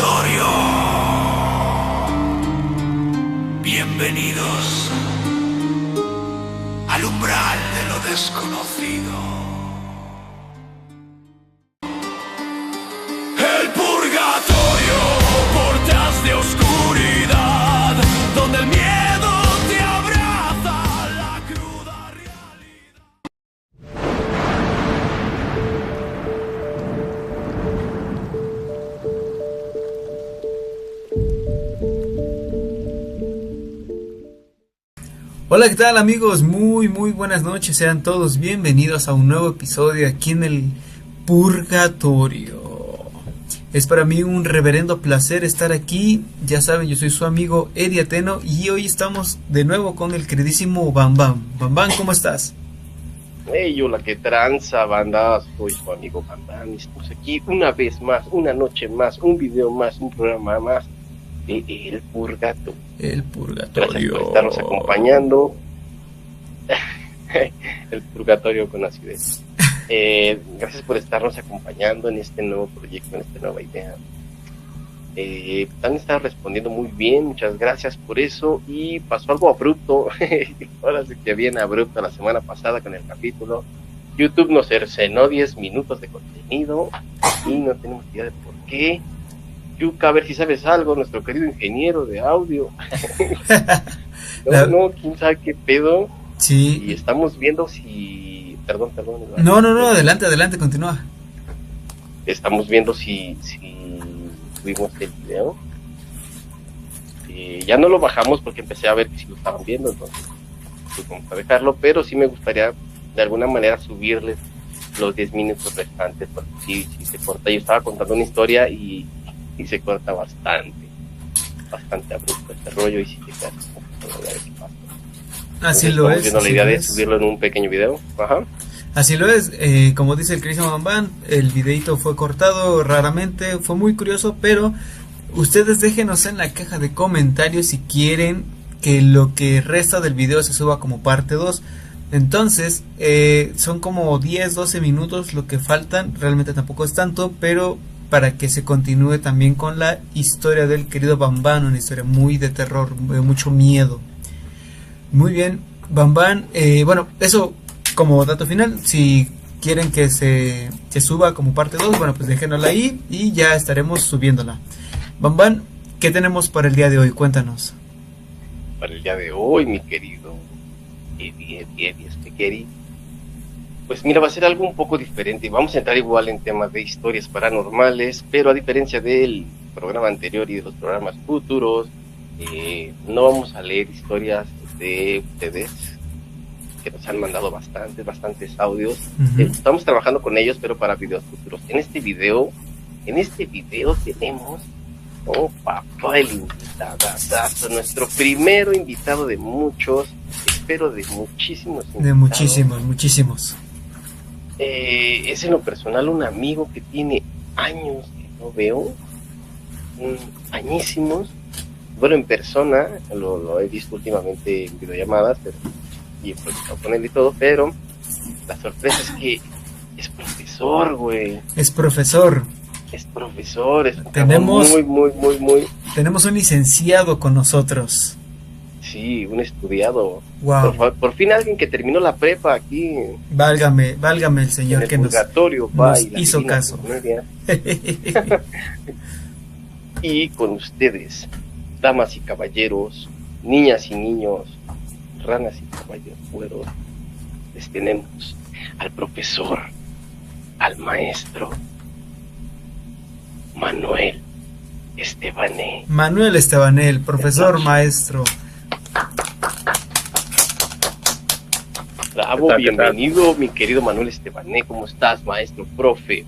purgatorio. Bienvenidos al umbral de lo desconocido. El purgatorio, puertas de oscuridad, donde el miedo te abraza la cruda realidad. Hola, ¿qué tal amigos? Muy buenas noches, sean todos bienvenidos a un nuevo episodio aquí en el Purgatorio. Es para mí un reverendo placer estar aquí, ya saben, yo soy su amigo Eddie Ateno y hoy estamos de nuevo con el queridísimo Bam Bam. Bam Bam, ¿cómo estás? Hey, hola, qué tranza, banda, soy su amigo Bam Bam, estamos aquí una vez más, una noche más, un video más, un programa más de El Purgatorio. El Purgatorio. Gracias por estarnos acompañando. El Purgatorio con acidez. Gracias por estarnos acompañando en este nuevo proyecto, en esta nueva idea. Han estado respondiendo muy bien, muchas gracias por eso. Y pasó algo abrupto, ahora sí que bien abrupto la semana pasada con el capítulo. YouTube nos cercenó 10 minutos de contenido y no tenemos idea de por qué. Yuka, a ver si sabes algo, nuestro querido ingeniero de audio. No, quién sabe qué pedo. Sí. Y estamos viendo si... Perdón. No, adelante, continúa. Estamos viendo si subimos el video. Ya no lo bajamos porque empecé a ver que si lo estaban viendo, entonces pues vamos a dejarlo, pero sí me gustaría de alguna manera subirles los 10 minutos restantes, porque si se corta. Yo estaba contando una historia y se corta bastante abrupto este rollo y si te quedas a ver qué pasa. Así Entonces, lo es. Viendo la idea de subirlo en un pequeño video. Ajá. Así lo es, como dice el queridísimo Bam Bam, el videito fue cortado raramente, fue muy curioso, pero ustedes déjenos en la caja de comentarios si quieren que lo que resta del video se suba como parte 2. Entonces, son como 10-12 minutos lo que faltan, realmente tampoco es tanto, pero para que se continúe también con la historia del querido Bam Bam, una historia muy de terror, de mucho miedo. Muy bien, Bam Bam, bueno, eso como dato final. Si quieren que se suba como parte 2, bueno, pues déjenla ahí y ya estaremos subiéndola. Bam Bam, ¿qué tenemos para el día de hoy? Cuéntanos. Para el día de hoy, mi querido Eddie Spaghetti, pues mira, va a ser algo un poco diferente. Vamos a entrar igual en temas de historias paranormales, pero a diferencia del programa anterior y de los programas futuros, no vamos a leer historias de ustedes, que nos han mandado bastantes audios. Estamos trabajando con ellos, pero para videos futuros. En este video tenemos, oh papá, el invitado, nuestro primero invitado de muchos, espero de muchísimos invitados. De muchísimos. Es en lo personal un amigo que tiene años que no veo, añísimos. Bueno, en persona lo he visto últimamente en videollamadas, y he platicado con él y todo, pero la sorpresa es que es profesor, güey. Es profesor. Tenemos muy. Tenemos un licenciado con nosotros. Sí, un estudiado. Wow. Por fin alguien que terminó la prepa aquí. Válgame el Señor, el que nos hizo caso. Y con ustedes, damas y caballeros, niñas y niños, ranas y caballos güeros, les tenemos al profesor, al maestro Manuel Estebané, el profesor maestro. Bravo, bienvenido, mi querido Manuel Estebané. ¿Cómo estás, maestro, profe?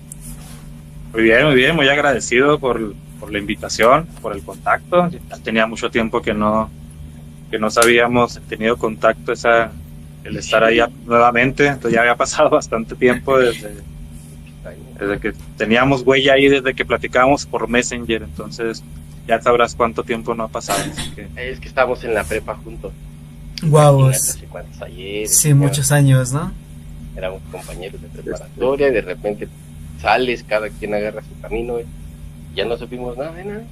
Muy bien, muy agradecido por la invitación, por el contacto. Ya tenía mucho tiempo que no habíamos tenido contacto, el estar ahí nuevamente. Entonces ya había pasado bastante tiempo desde que teníamos huella ahí, desde que platicábamos por Messenger. Entonces ya sabrás cuánto tiempo no ha pasado. Así que... Es que estábamos en la prepa juntos. Wow, ayeres, sí, muchos años, ¿no? Éramos compañeros de preparatoria y de repente sales, cada quien agarra su camino. ya no supimos nada de nada.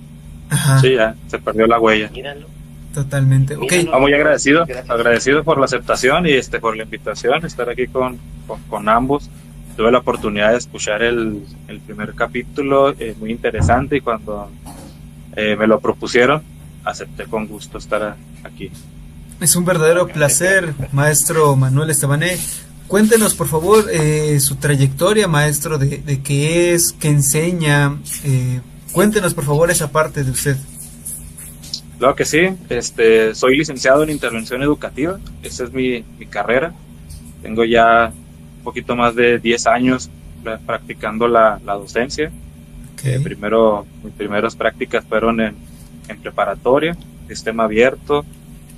Ajá, Sí, ya se perdió la huella. Míralo. totalmente. Ok, Míralo. Muy agradecido, Gracias. agradecido por la aceptación y por la invitación, estar aquí con ambos. Tuve la oportunidad de escuchar el primer capítulo, muy interesante, y cuando me lo propusieron, acepté con gusto estar aquí. es un verdadero placer, maestro Manuel Estebané. Cuéntenos, por favor, su trayectoria, maestro, de qué es, qué enseña. Cuéntenos, por favor, esa parte de usted. Claro que sí, soy licenciado en intervención educativa, esa es mi carrera. Tengo ya un poquito más de 10 años practicando la docencia. Okay. Mis primeras prácticas fueron en preparatoria, sistema abierto.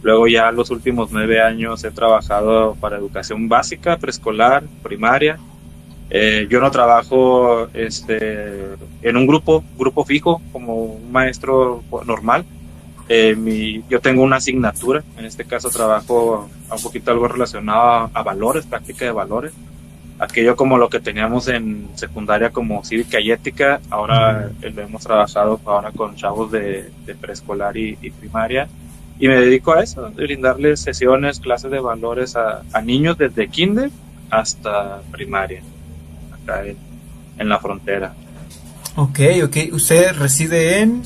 Luego ya los últimos 9 años he trabajado para educación básica, preescolar, primaria. Yo no trabajo en un grupo fijo como un maestro normal. Yo tengo una asignatura, en este caso trabajo un poquito algo relacionado a valores, práctica de valores. Aquello como lo que teníamos en secundaria como cívica y ética, ahora lo hemos trabajado ahora con chavos de preescolar y primaria. Y me dedico a eso, brindarles sesiones, clases de valores a niños desde kinder hasta primaria, acá en la frontera. Ok. ¿Usted reside en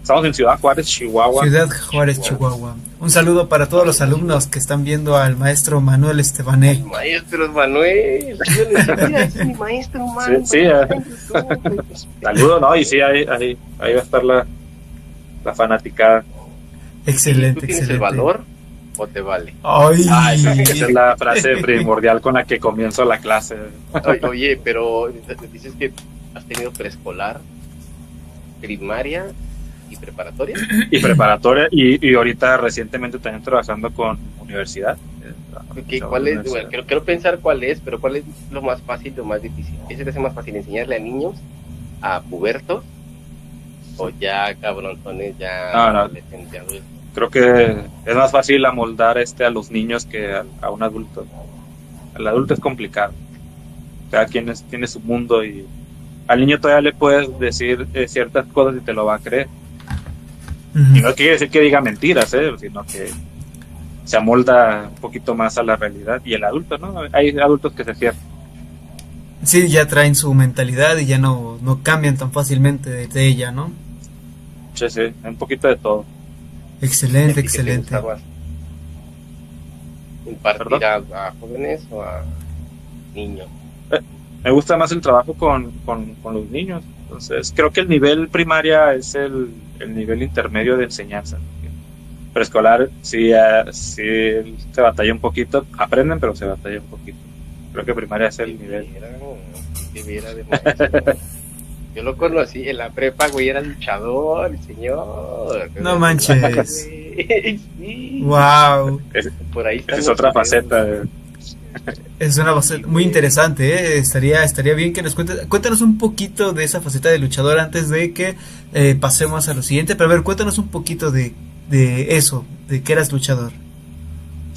Estamos en Ciudad Juárez, Chihuahua. Ciudad Juárez, Chihuahua? Un saludo para todos los alumnos que están viendo al maestro Manuel Estebané. Maestro Manuel, yo le sabía, es mi maestro Manuel. Sí, saludos, ¿no? Y sí, ahí va a estar la fanaticada. Excelente, ¿Tú tienes excelente. el valor o te vale? Ay, Esa es la frase primordial con la que comienzo la clase. Oye, pero dices que has tenido preescolar, primaria y preparatoria. Y preparatoria, y ahorita recientemente también trabajando con universidad. ¿Cuál es? Bueno, quiero pensar cuál es, pero ¿cuál es lo más fácil, lo más difícil? ¿Qué se te hace más fácil, enseñarle a niños, a pubertos, o ya cabronzones, ya No. adolescentes, adultos? Creo que es más fácil amoldar a los niños que a un adulto. El adulto es complicado. Cada quien tiene su mundo, y al niño todavía le puedes decir ciertas cosas y te lo va a creer. Y no quiere decir que diga mentiras, sino que se amolda un poquito más a la realidad. Y el adulto, ¿no? Hay adultos que se cierran. Sí, ya traen su mentalidad y ya no cambian tan fácilmente de ella, ¿no? Sí, un poquito de todo. Excelente, ¿Y qué te excelente. gusta más? ¿Impartir a jóvenes o a niños? Me gusta más el trabajo con los niños. Entonces, creo que el nivel primaria es el nivel intermedio de enseñanza. Preescolar sí se batalla un poquito. Aprenden, pero se batalla un poquito. Creo que primaria es el nivel. De maestro. Yo lo conocí en la prepa, güey, era luchador, el señor. No manches. Sí. Wow. Por ahí Esa es otra faceta. Es una faceta muy interesante, ¿eh? Estaría bien que nos cuéntanos un poquito de esa faceta de luchador antes de que pasemos a lo siguiente. Pero a ver, cuéntanos un poquito de eso, de que eras luchador.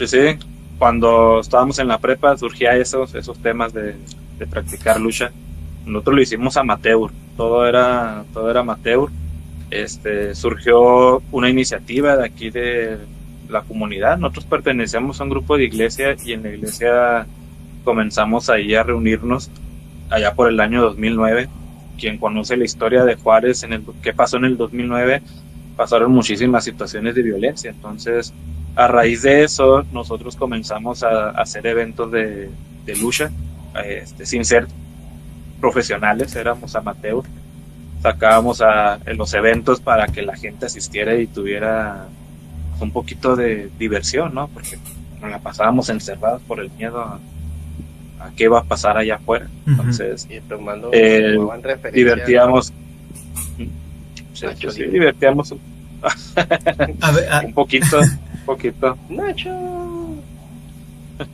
Sí. Cuando estábamos en la prepa surgía esos temas de practicar lucha. Nosotros lo hicimos amateur, todo era amateur. Surgió una iniciativa de aquí de la comunidad. Nosotros pertenecemos a un grupo de iglesia, y en la iglesia comenzamos ahí a reunirnos allá por el año 2009. Quien conoce la historia de Juárez, qué pasó en el 2009, pasaron muchísimas situaciones de violencia. Entonces, a raíz de eso, nosotros comenzamos a hacer eventos de lucha, sin ser profesionales, éramos amateur. Sacábamos en los eventos para que la gente asistiera y tuviera un poquito de diversión, ¿no? Porque nos la pasábamos encerrados por el miedo a qué va a pasar allá afuera. Entonces, Y tomando divertíamos. Nacho Sí, Libre. divertíamos A ver, un poquito.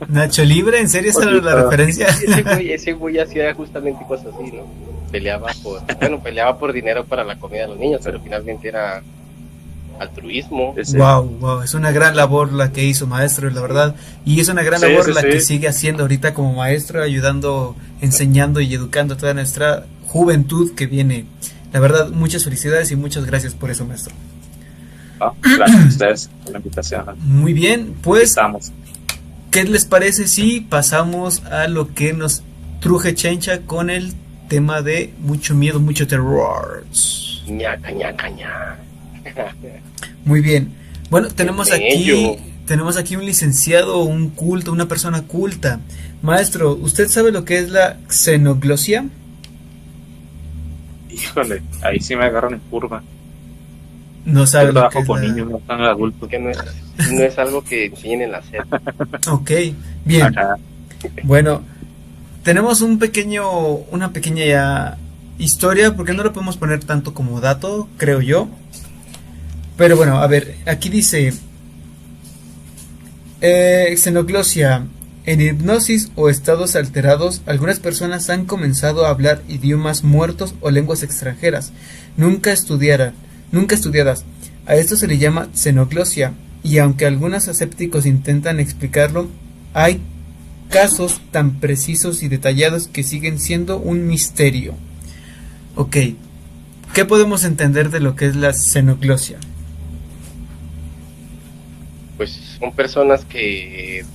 Nacho Libre, ¿en serio esa era la referencia? Ese güey hacía justamente cosas así, ¿no? Peleaba por dinero para la comida de los niños, pero finalmente era altruismo. Wow, es una gran labor la que hizo, maestro, la verdad. Y es una gran labor la que sigue haciendo ahorita como maestro, ayudando, enseñando y educando a toda nuestra juventud que viene. La verdad, muchas felicidades y muchas gracias por eso, maestro. Gracias a ustedes por la invitación. Muy bien, pues, Estamos. ¿qué les parece si pasamos a lo que nos truje Chencha con el tema de mucho miedo, mucho terror? Ñaca, ñaca, ña. Muy bien. Bueno, tenemos bello. aquí un licenciado, un culto, una persona culta. Maestro, ¿usted sabe lo que es la xenoglosia? Híjole, ahí sí me agarran en curva. No sabe Yo lo que trabajo es con la... niños, no tan adultos. Porque no es algo que enseñen en la SEP. Ok, bien. Ajá. Bueno, tenemos una pequeña historia, porque no lo podemos poner tanto como dato, creo yo. Pero bueno, a ver, aquí dice xenoglosia. En hipnosis o estados alterados, algunas personas han comenzado a hablar idiomas muertos o lenguas extranjeras, nunca estudiadas. A esto se le llama xenoglosia, y aunque algunos escépticos intentan explicarlo, hay casos tan precisos y detallados que siguen siendo un misterio. Ok, ¿qué podemos entender de lo que es la xenoglosia? Pues son personas que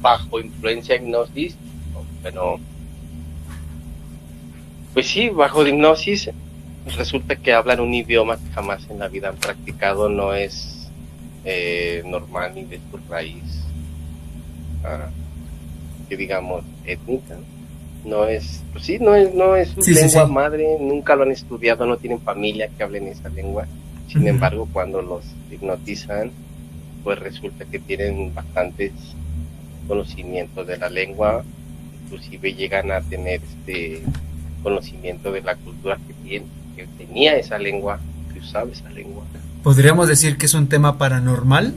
bajo influencia de hipnosis, pero pues sí, bajo hipnosis resulta que hablan un idioma que jamás en la vida han practicado, no es normal ni de su raíz, que digamos étnica, no es, pues sí, no es su Sí, lengua sí. madre, nunca lo han estudiado, no tienen familia que hablen esa lengua. Sin Ujú. embargo, cuando los hipnotizan, pues resulta que tienen bastantes conocimientos de la lengua, inclusive llegan a tener conocimiento de la cultura que tenía esa lengua, que usaba esa lengua. ¿Podríamos decir que es un tema paranormal?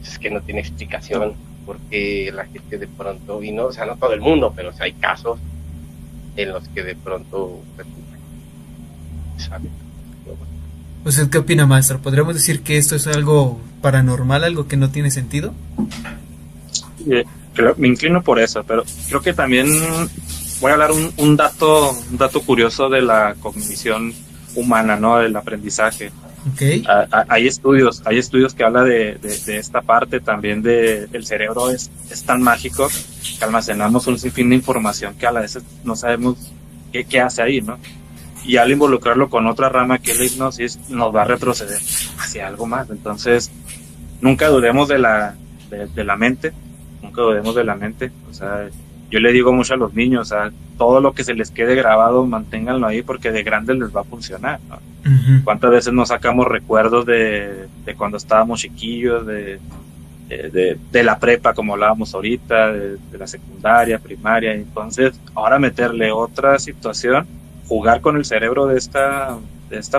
Es que no tiene explicación, porque la gente de pronto, y no, o sea, no todo el mundo, pero o sea, hay casos en los que de pronto resulta que saben. ¿Usted qué opina, maestro? ¿Podríamos decir que esto es algo paranormal, algo que no tiene sentido? Me inclino por eso, pero creo que también voy a hablar un dato curioso de la cognición humana, ¿no? Del aprendizaje. Ok. Hay estudios que hablan de esta parte también el cerebro es tan mágico que almacenamos un sinfín de información que a la vez no sabemos qué hace ahí, ¿no? Y al involucrarlo con otra rama que es la hipnosis, nos va a retroceder hacia algo más. Entonces, nunca dudemos de la mente, nunca dudemos de la mente. O sea, yo le digo mucho a los niños, o sea, todo lo que se les quede grabado, manténganlo ahí porque de grandes les va a funcionar, ¿no? Ujú. ¿Cuántas veces nos sacamos recuerdos de cuando estábamos chiquillos, de la prepa, como hablábamos ahorita, de la secundaria, primaria? Entonces, ahora meterle otra situación, jugar con el cerebro de esta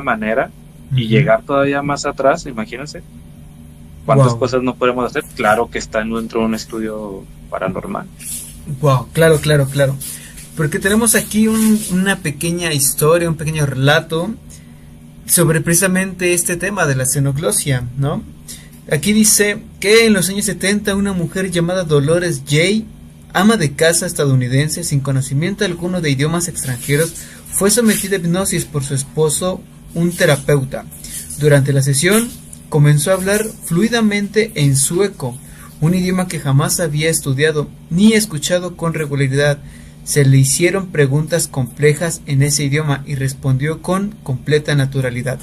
manera y Ujú. llegar todavía más atrás, imagínense cuántas Wow. cosas no podemos hacer. Claro que está dentro de un estudio paranormal. Wow, claro. Porque tenemos aquí una pequeña historia, un pequeño relato sobre precisamente este tema de la xenoglosia, ¿no? Aquí dice que en los años 70 una mujer llamada Dolores Jay, ama de casa estadounidense sin conocimiento alguno de idiomas extranjeros, fue sometida a hipnosis por su esposo, un terapeuta. Durante la sesión comenzó a hablar fluidamente en sueco, un idioma que jamás había estudiado ni escuchado con regularidad. Se le hicieron preguntas complejas en ese idioma y respondió con completa naturalidad.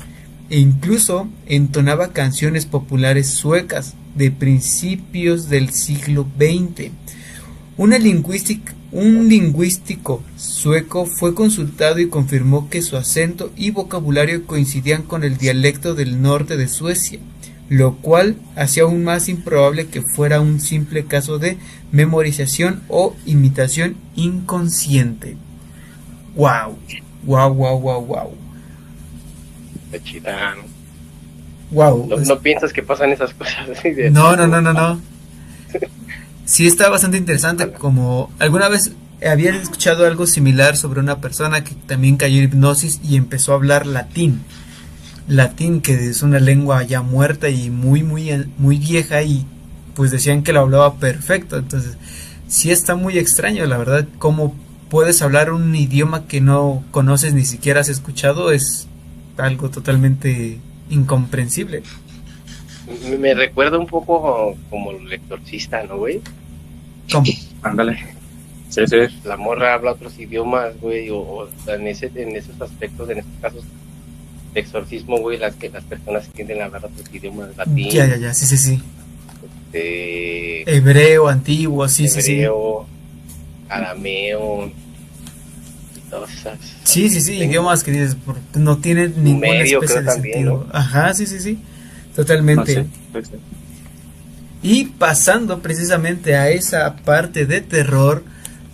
E incluso entonaba canciones populares suecas de principios del siglo XX. Un lingüístico sueco fue consultado y confirmó que su acento y vocabulario coincidían con el dialecto del norte de Suecia, lo cual hacía aún más improbable que fuera un simple caso de memorización o imitación inconsciente. Wow. Está chida, ¿no? Wow. No piensas que pasan esas cosas así de... No. Sí, está bastante interesante. Como alguna vez había escuchado algo similar sobre una persona que también cayó en hipnosis y empezó a hablar latín, que es una lengua ya muerta y muy vieja, y pues decían que lo hablaba perfecto. Entonces sí está muy extraño, la verdad, cómo puedes hablar un idioma que no conoces ni siquiera has escuchado, es algo totalmente incomprensible. Me recuerda un poco como el exorcista, ¿no, güey? ¿Cómo? Ándale. Sí, sí. La morra habla otros idiomas, güey, o en esos aspectos, en estos casos de exorcismo, güey, las personas tienden a hablar otros idiomas, latín, Ya, sí. de Hebreo, antiguo, sí. hebreo, arameo, y todas esas. Sí, idiomas que dices, no tienen ninguna Sumerio, especie creo de también, sentido. ¿no? Ajá, sí, totalmente. No, sí. Y pasando precisamente a esa parte de terror,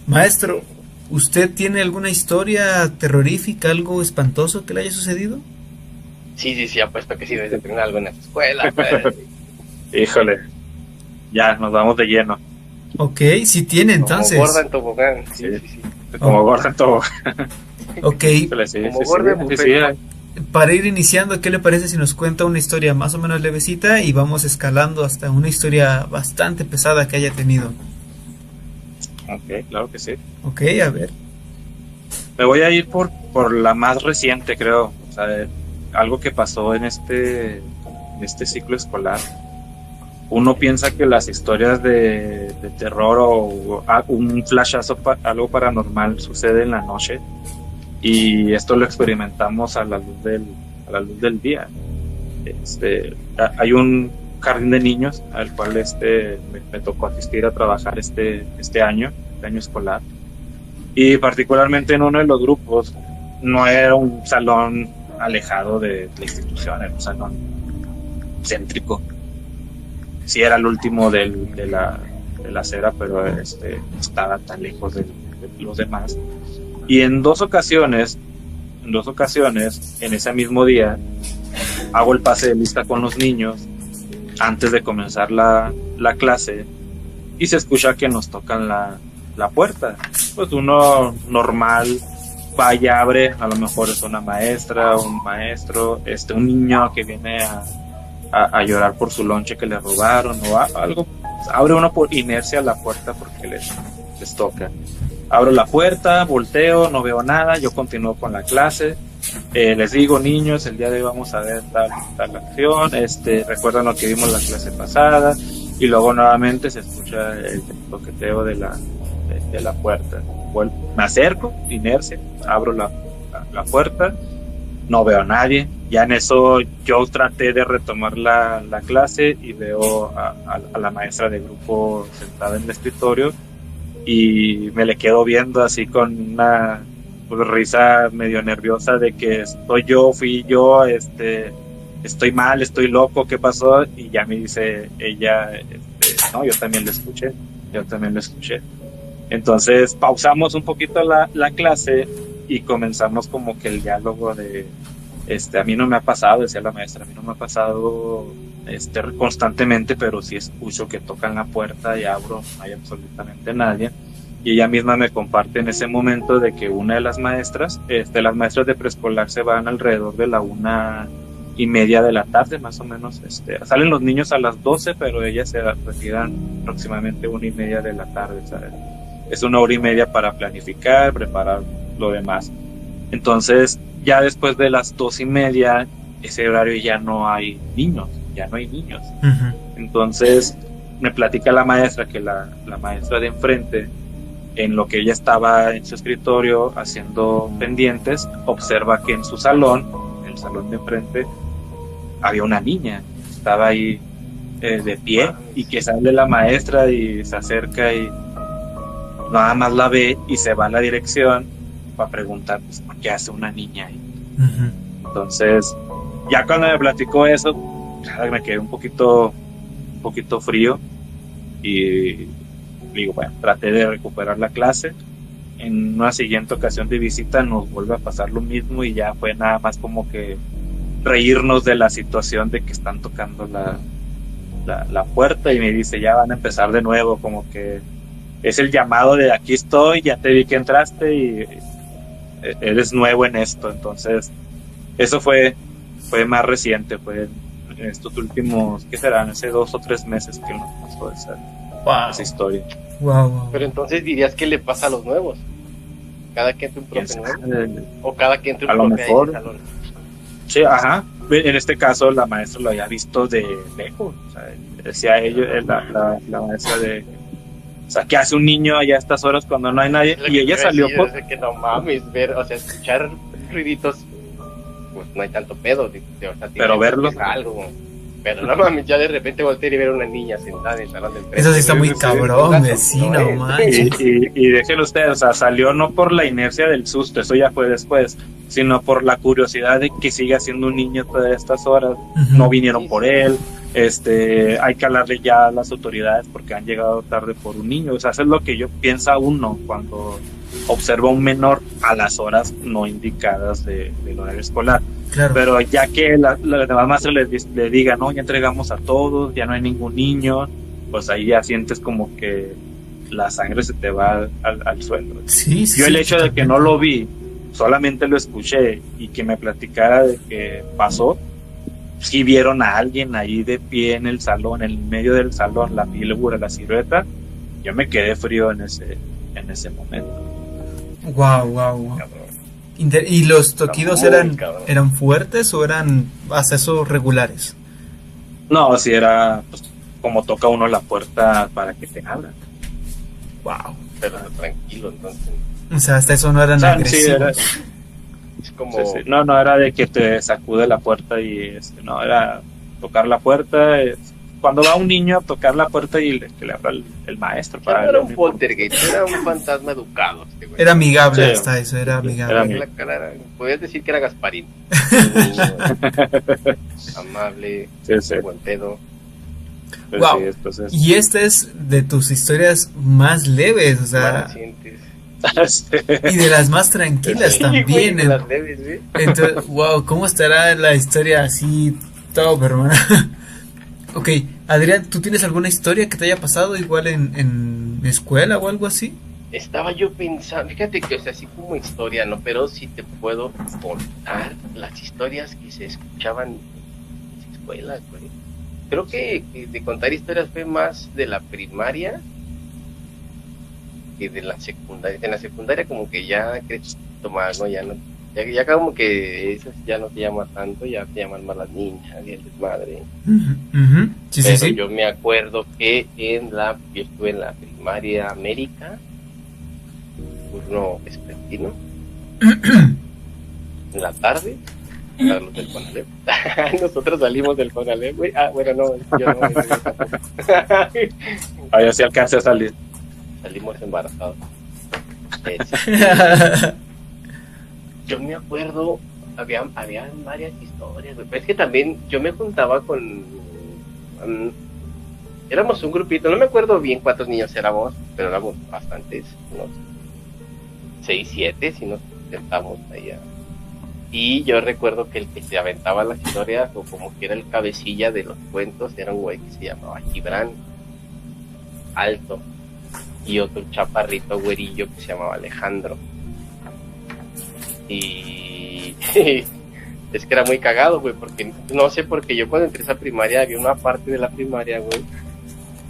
maestro, ¿usted tiene alguna historia terrorífica, algo espantoso que le haya sucedido? Sí, apuesto que sí debes de tener algo en la escuela, pues. Híjole, ya nos vamos de lleno. Ok, sí tiene entonces. Como gorda en tobogán, sí. Como gorda en todo. Ok, Como gorda en buffet. para ir iniciando, ¿qué le parece si nos cuenta una historia más o menos levecita y vamos escalando hasta una historia bastante pesada que haya tenido? Ok, claro que sí. Ok, a ver. Me voy a ir por la más reciente, creo. O sea, algo que pasó en este ciclo escolar. Uno piensa que las historias de terror o un flashazo, algo paranormal sucede en la noche, y esto lo experimentamos a la luz del día. Hay un jardín de niños al cual me tocó asistir a trabajar este año escolar, y particularmente en uno de los grupos no era un salón alejado de la institución, era un salón céntrico. Sí era el último de la acera, pero estaba tan lejos de los demás. Y en dos ocasiones, en ese mismo día, hago el pase de lista con los niños antes de comenzar la clase, y se escucha que nos tocan la puerta. Pues uno normal va y abre, a lo mejor es una maestra, un maestro, un niño que viene a llorar por su lonche que le robaron o algo. Abre uno por inercia la puerta porque les toca. Abro la puerta, volteo, no veo nada, yo continúo con la clase. Les digo, niños, el día de hoy vamos a ver tal acción, recuerdan lo que vimos la clase pasada, y luego nuevamente se escucha el toqueteo de la puerta. Me acerco, inercia, abro la puerta, no veo a nadie. Ya en eso yo traté de retomar la clase y veo a la maestra de grupo sentada en el escritorio, y me le quedo viendo así con una risa medio nerviosa de que fui yo, estoy mal, estoy loco, ¿qué pasó? Y ya me dice ella, no, yo también lo escuché. Entonces pausamos un poquito la clase y comenzamos como que el diálogo de a mí no me ha pasado, decía la maestra, a mí no me ha pasado constantemente, pero sí escucho que tocan la puerta y abro, no hay absolutamente nadie. Y ella misma me comparte en ese momento de que una de las maestras de preescolar se van alrededor de la 1:30 de la tarde, más o menos. Salen los niños a las 12, pero ellas se retiran aproximadamente 1:30 de la tarde, ¿sabes? Es 1 hora y media para planificar, preparar lo demás. Entonces, ya después de las 2:30, ese horario ya no hay niños. Uh-huh. Entonces, me platica la maestra que la maestra de enfrente, en lo que ella estaba en su escritorio haciendo pendientes, observa que en su salón, el salón de enfrente, había una niña. Estaba ahí de pie, y que sale la maestra y se acerca y nada más la ve y se va a la dirección para preguntar, pues, ¿por qué hace una niña ahí? Uh-huh. Entonces, ya cuando me platicó eso, me quedé un poquito frío, y digo, bueno, traté de recuperar la clase. En una siguiente ocasión de visita nos vuelve a pasar lo mismo, y ya fue nada más como que reírnos de la situación de que están tocando la puerta, y me dice, ya van a empezar de nuevo, como que es el llamado de aquí estoy, ya te vi que entraste y eres nuevo en esto. Entonces eso fue más reciente, fue en estos últimos, ¿qué serán? Hace 2 o 3 meses que nos pasó esa historia. Wow. Pero entonces dirías que le pasa a los nuevos. Cada que entre un profe nuevo. O cada que entre un A lo profe mejor. a ese salón. Sí, ajá. En este caso la maestra lo había visto de lejos. O sea, decía ellos, la maestra de... O sea, ¿qué hace un niño allá a estas horas cuando no hay nadie? Es lo Y que ella te iba a salió decir, por... es de que no mames, ver, o sea, escuchar ruiditos, pues no hay tanto pedo, o sea, Pero verlos. es algo, pero no mames, ya de repente volteé y ver a una niña sentada en el salón del frente. Eso sí está muy güey, cabrón, sí, vecino, no, manches. Y déjenlo ustedes, o sea, salió no por la inercia del susto, eso ya fue después, sino por la curiosidad de que siga siendo un niño todas estas horas. Ujú. No vinieron Sí, por sí. él, hay que hablarle ya a las autoridades porque han llegado tarde por un niño. O sea, eso es lo que yo piensa uno cuando observa a un menor a las horas no indicadas del horario escolar. Claro. Pero ya que la demás maestra le diga, no, ya entregamos a todos, ya no hay ningún niño, pues ahí ya sientes como que la sangre se te va al suelo. Sí, sí. Yo el sí, hecho de que no lo vi, solamente lo escuché y que me platicara de que pasó, si vieron a alguien ahí de pie en el salón, en el medio del salón, la figura, la silueta, yo me quedé frío en ese momento. Wow. Cabrón. ¿Y los toquidos Está muy cabrón. eran fuertes o eran accesos regulares? No, si era pues, como toca uno la puerta para que te abran. Wow. Pero tranquilo, entonces, O sea, hasta eso no eran O sea, sí, agresivos. era- es como, Sí. No era de que te sacude la puerta y no, era tocar la puerta. Cuando va un niño a tocar la puerta y que le abra el maestro. ya no era un poltergeist, era un fantasma educado, este güey. Era amigable Sí. hasta eso, era amigable. Era La cara podías decir que era Gasparín. Amable, Sí. buen pedo. Pero Wow. sí, entonces, Y esta es de tus historias más leves, o sea, Sientes. y de las más tranquilas Sí, también. güey, de las leves, güey. Entonces, wow, ¿cómo estará la historia así, top, hermano? Ok, Adrián, ¿tú tienes alguna historia que te haya pasado igual en escuela o algo así? Estaba yo pensando, fíjate que, o sea, así como historia, ¿no? Pero sí te puedo contar las historias que se escuchaban en las escuelas, güey. Creo que de contar historias fue más de la primaria que de la secundaria. En la secundaria como que ya crees tomar, ¿no? Ya como que esas ya no te llaman tanto, ya te llaman más las niñas y el desmadre. Ujú. Sí, Pero sí. yo me acuerdo que yo estuve en la primaria América, turno vespertino, en la tarde, para los del Conalep. Nosotros salimos del Conalep, güey. Ah, bueno, no, yo no. ahí sí alcancé a salir. Salimos embarazados. Yo me acuerdo, había varias historias, güey. Pero es que también yo me juntaba con... éramos un grupito, no me acuerdo bien cuántos niños éramos, pero éramos bastantes, unos 6, 7, si nos sentamos allá. Y yo recuerdo que el que se aventaba las historias, o como que era el cabecilla de los cuentos, era un güey que se llamaba Gibran, alto, y otro chaparrito güerillo que se llamaba Alejandro. Y es que era muy cagado, güey, porque no sé, porque yo cuando entré a esa primaria había una parte de la primaria, güey,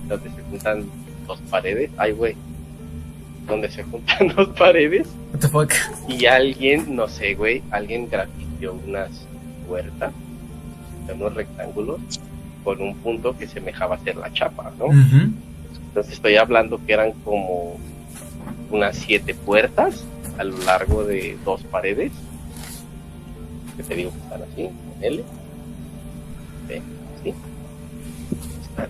donde se juntan dos paredes, ay, güey, donde se juntan dos paredes. What the fuck? Y alguien, no sé, güey, alguien grafiteó unas puertas, unos rectángulos, con un punto que semejaba ser la chapa, ¿no? Ujú. Entonces estoy hablando que eran como unas 7 puertas a lo largo de 2 paredes, que te digo que están así, en L, ¿sí? ¿Sí? Están.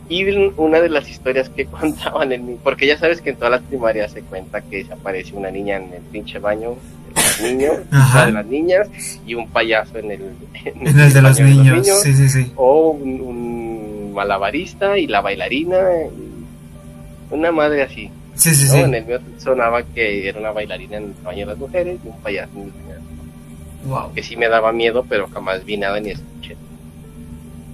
Y una de las historias que contaban en mi, porque ya sabes que en todas las primarias se cuenta que se aparece una niña en el pinche baño de los niños, Ajá. una de las niñas, y un payaso en el En el de los baño niños, sí. o un malabarista y la bailarina, y una madre así, Sí. ¿no? En el mío sonaba que era una bailarina en el baño de las mujeres y un payaso en el baño de las mujeres. Wow. Que sí me daba miedo, pero jamás vi nada ni escuché.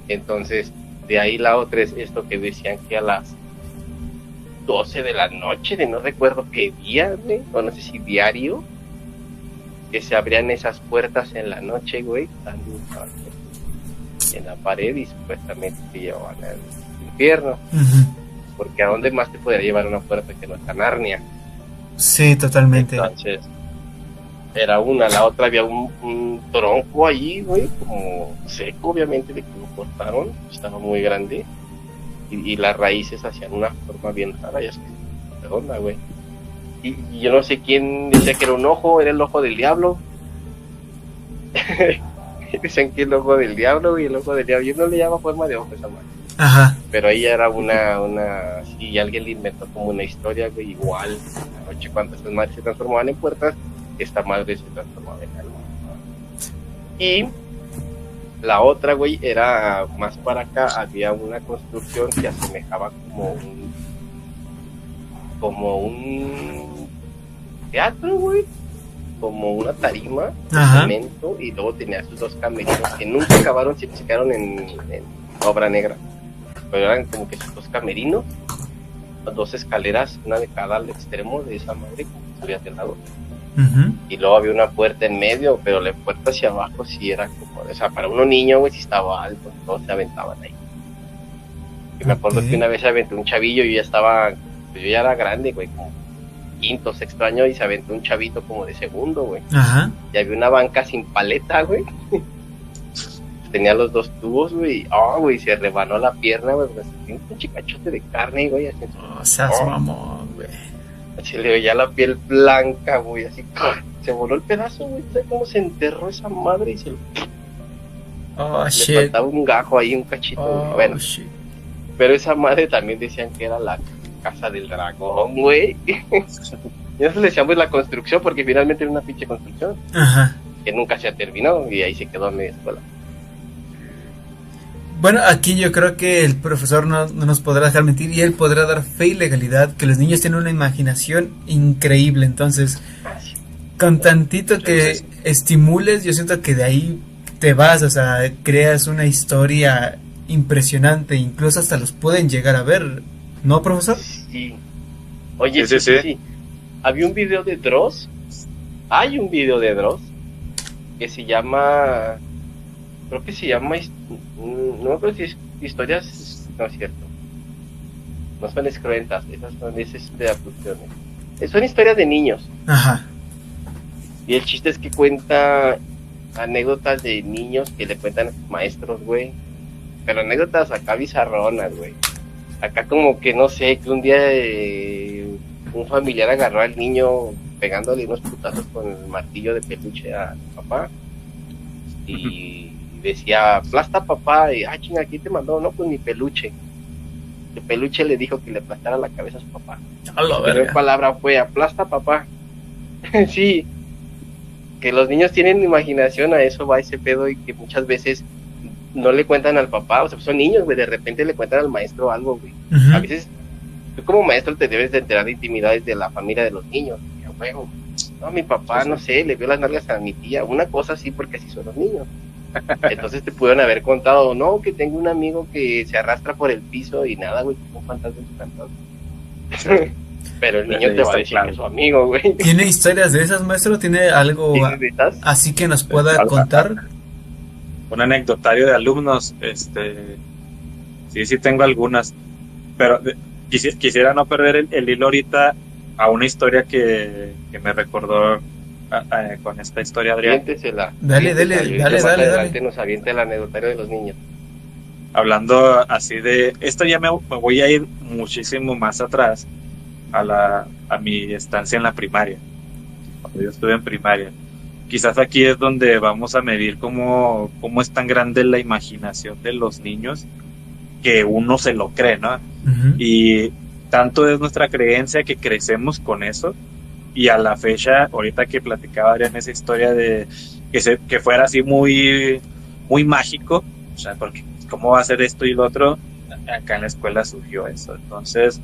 Entonces, de ahí la otra es esto que decían que a las 12 de la noche, de no recuerdo qué día, güey, o no sé si diario, que se abrían esas puertas en la noche, güey, en la pared y supuestamente se llevaban al infierno. Ujú. porque ¿a dónde más te podría llevar una puerta que no es a Narnia? Sí, totalmente. Entonces, era una, la otra había un tronco allí, güey, como seco, obviamente, de que lo cortaron, estaba muy grande, y las raíces hacían una forma bien rara, ya es que redonda, güey. Y yo no sé quién decía que era un ojo, era el ojo del diablo. Dicen que el ojo del diablo, y el ojo del diablo, yo no le llamo forma de ojo esa madre. Ajá. Pero ella era una, sí, alguien le inventó como una historia, güey, igual, la noche cuando estas madres se transformaban en puertas, esta madre se transformaba en alma. Y la otra, güey, era más para acá, había una construcción que asemejaba como un teatro, güey, como una tarima de Ajá. cemento, y luego tenía sus dos camerinos que nunca acabaron, se quedaron en obra negra, pero eran como que sus dos camerinos, dos escaleras, una de cada al extremo de esa madre, como que subía de lado, Ujú. y luego había una puerta en medio, pero la puerta hacia abajo sí era como, o sea, para uno niño, güey, sí estaba alto, todos se aventaban ahí. Y me acuerdo Ok. que una vez se aventó un chavillo, y yo ya estaba, pues yo ya era grande, güey, como quinto, sexto año, y se aventó un chavito como de segundo, güey. Ajá. Y había una banca sin paleta, güey. Tenía los dos tubos, güey. Oh, güey, se rebanó la pierna, güey. Tenía un chicachote de carne, güey. Así, O sea, mamón, güey. así le veía la piel blanca, güey. Así, se voló el pedazo, güey. ¿Sabes cómo se enterró esa madre? Y Oh, le shit. faltaba un gajo ahí, un cachito, güey. Oh, Bueno, shit. pero esa madre también decían que era la casa del dragón, güey. Y eso le decíamos la construcción, porque finalmente era una pinche construcción Ajá. que nunca se ha terminado, y ahí se quedó a media escuela. Bueno, aquí yo creo que el profesor no nos podrá dejar mentir y él podrá dar fe y legalidad que los niños tienen una imaginación increíble. Entonces, con tantito que estimules, yo siento que de ahí te vas, o sea, creas una historia impresionante, incluso hasta los pueden llegar a ver, ¿no, profesor? Sí. Oye, Sí, sí, sí, sí. Había un video de Dross. Hay un video de Dross que se llama, creo que se llama, no me acuerdo si es historias, no es cierto. No son escruentas, esas son de abducciones. Son historias de niños. Ajá. Y el chiste es que cuenta anécdotas de niños que le cuentan a sus maestros, güey. Pero anécdotas acá bizarronas, güey. Acá como que, no sé, que un día un familiar agarró al niño pegándole unos putazos con el martillo de peluche a su papá. Y decía, aplasta papá. Y, chinga, ¿quién te mandó? No, pues mi peluche. El peluche le dijo que le aplastara la cabeza a su papá. A la La primera verga. palabra fue, aplasta papá. Sí. Que los niños tienen imaginación, a eso va ese pedo, y que muchas veces no le cuentan al papá, o sea, son niños, güey, de repente le cuentan al maestro algo, güey. Ujú. A veces, tú como maestro te debes de enterar de intimidades de la familia de los niños. Ya, güey, no, mi papá, no sé, le vio las nalgas a mi tía, una cosa así, porque así son los niños. Entonces te pudieron haber contado, no, que tengo un amigo que se arrastra por el piso y nada, güey, como un fantasma en su cantón. Pero el niño te va a decir que es su amigo, güey. ¿Tiene historias de esas, maestro? ¿Tiene algo ¿Tienes de esas? así que nos pueda contar? Un anecdotario de alumnos, sí tengo algunas, pero quisiera no perder el hilo ahorita a una historia que me recordó con esta historia, Adrián. Aviéntesela. Dale, Aviéntesela, dale, y más dale, adelante dale. nos avienta el anecdotario de los niños. Hablando así de esto, ya me voy a ir muchísimo más atrás a mi estancia en la primaria, cuando yo estuve en primaria. Quizás aquí es donde vamos a medir cómo es tan grande la imaginación de los niños que uno se lo cree, ¿no? Ujú. Y tanto es nuestra creencia que crecemos con eso, y a la fecha, ahorita que platicaba Adrián esa historia de que fuera así muy, muy mágico, o sea, porque cómo va a ser esto y lo otro, acá en la escuela surgió eso. Entonces,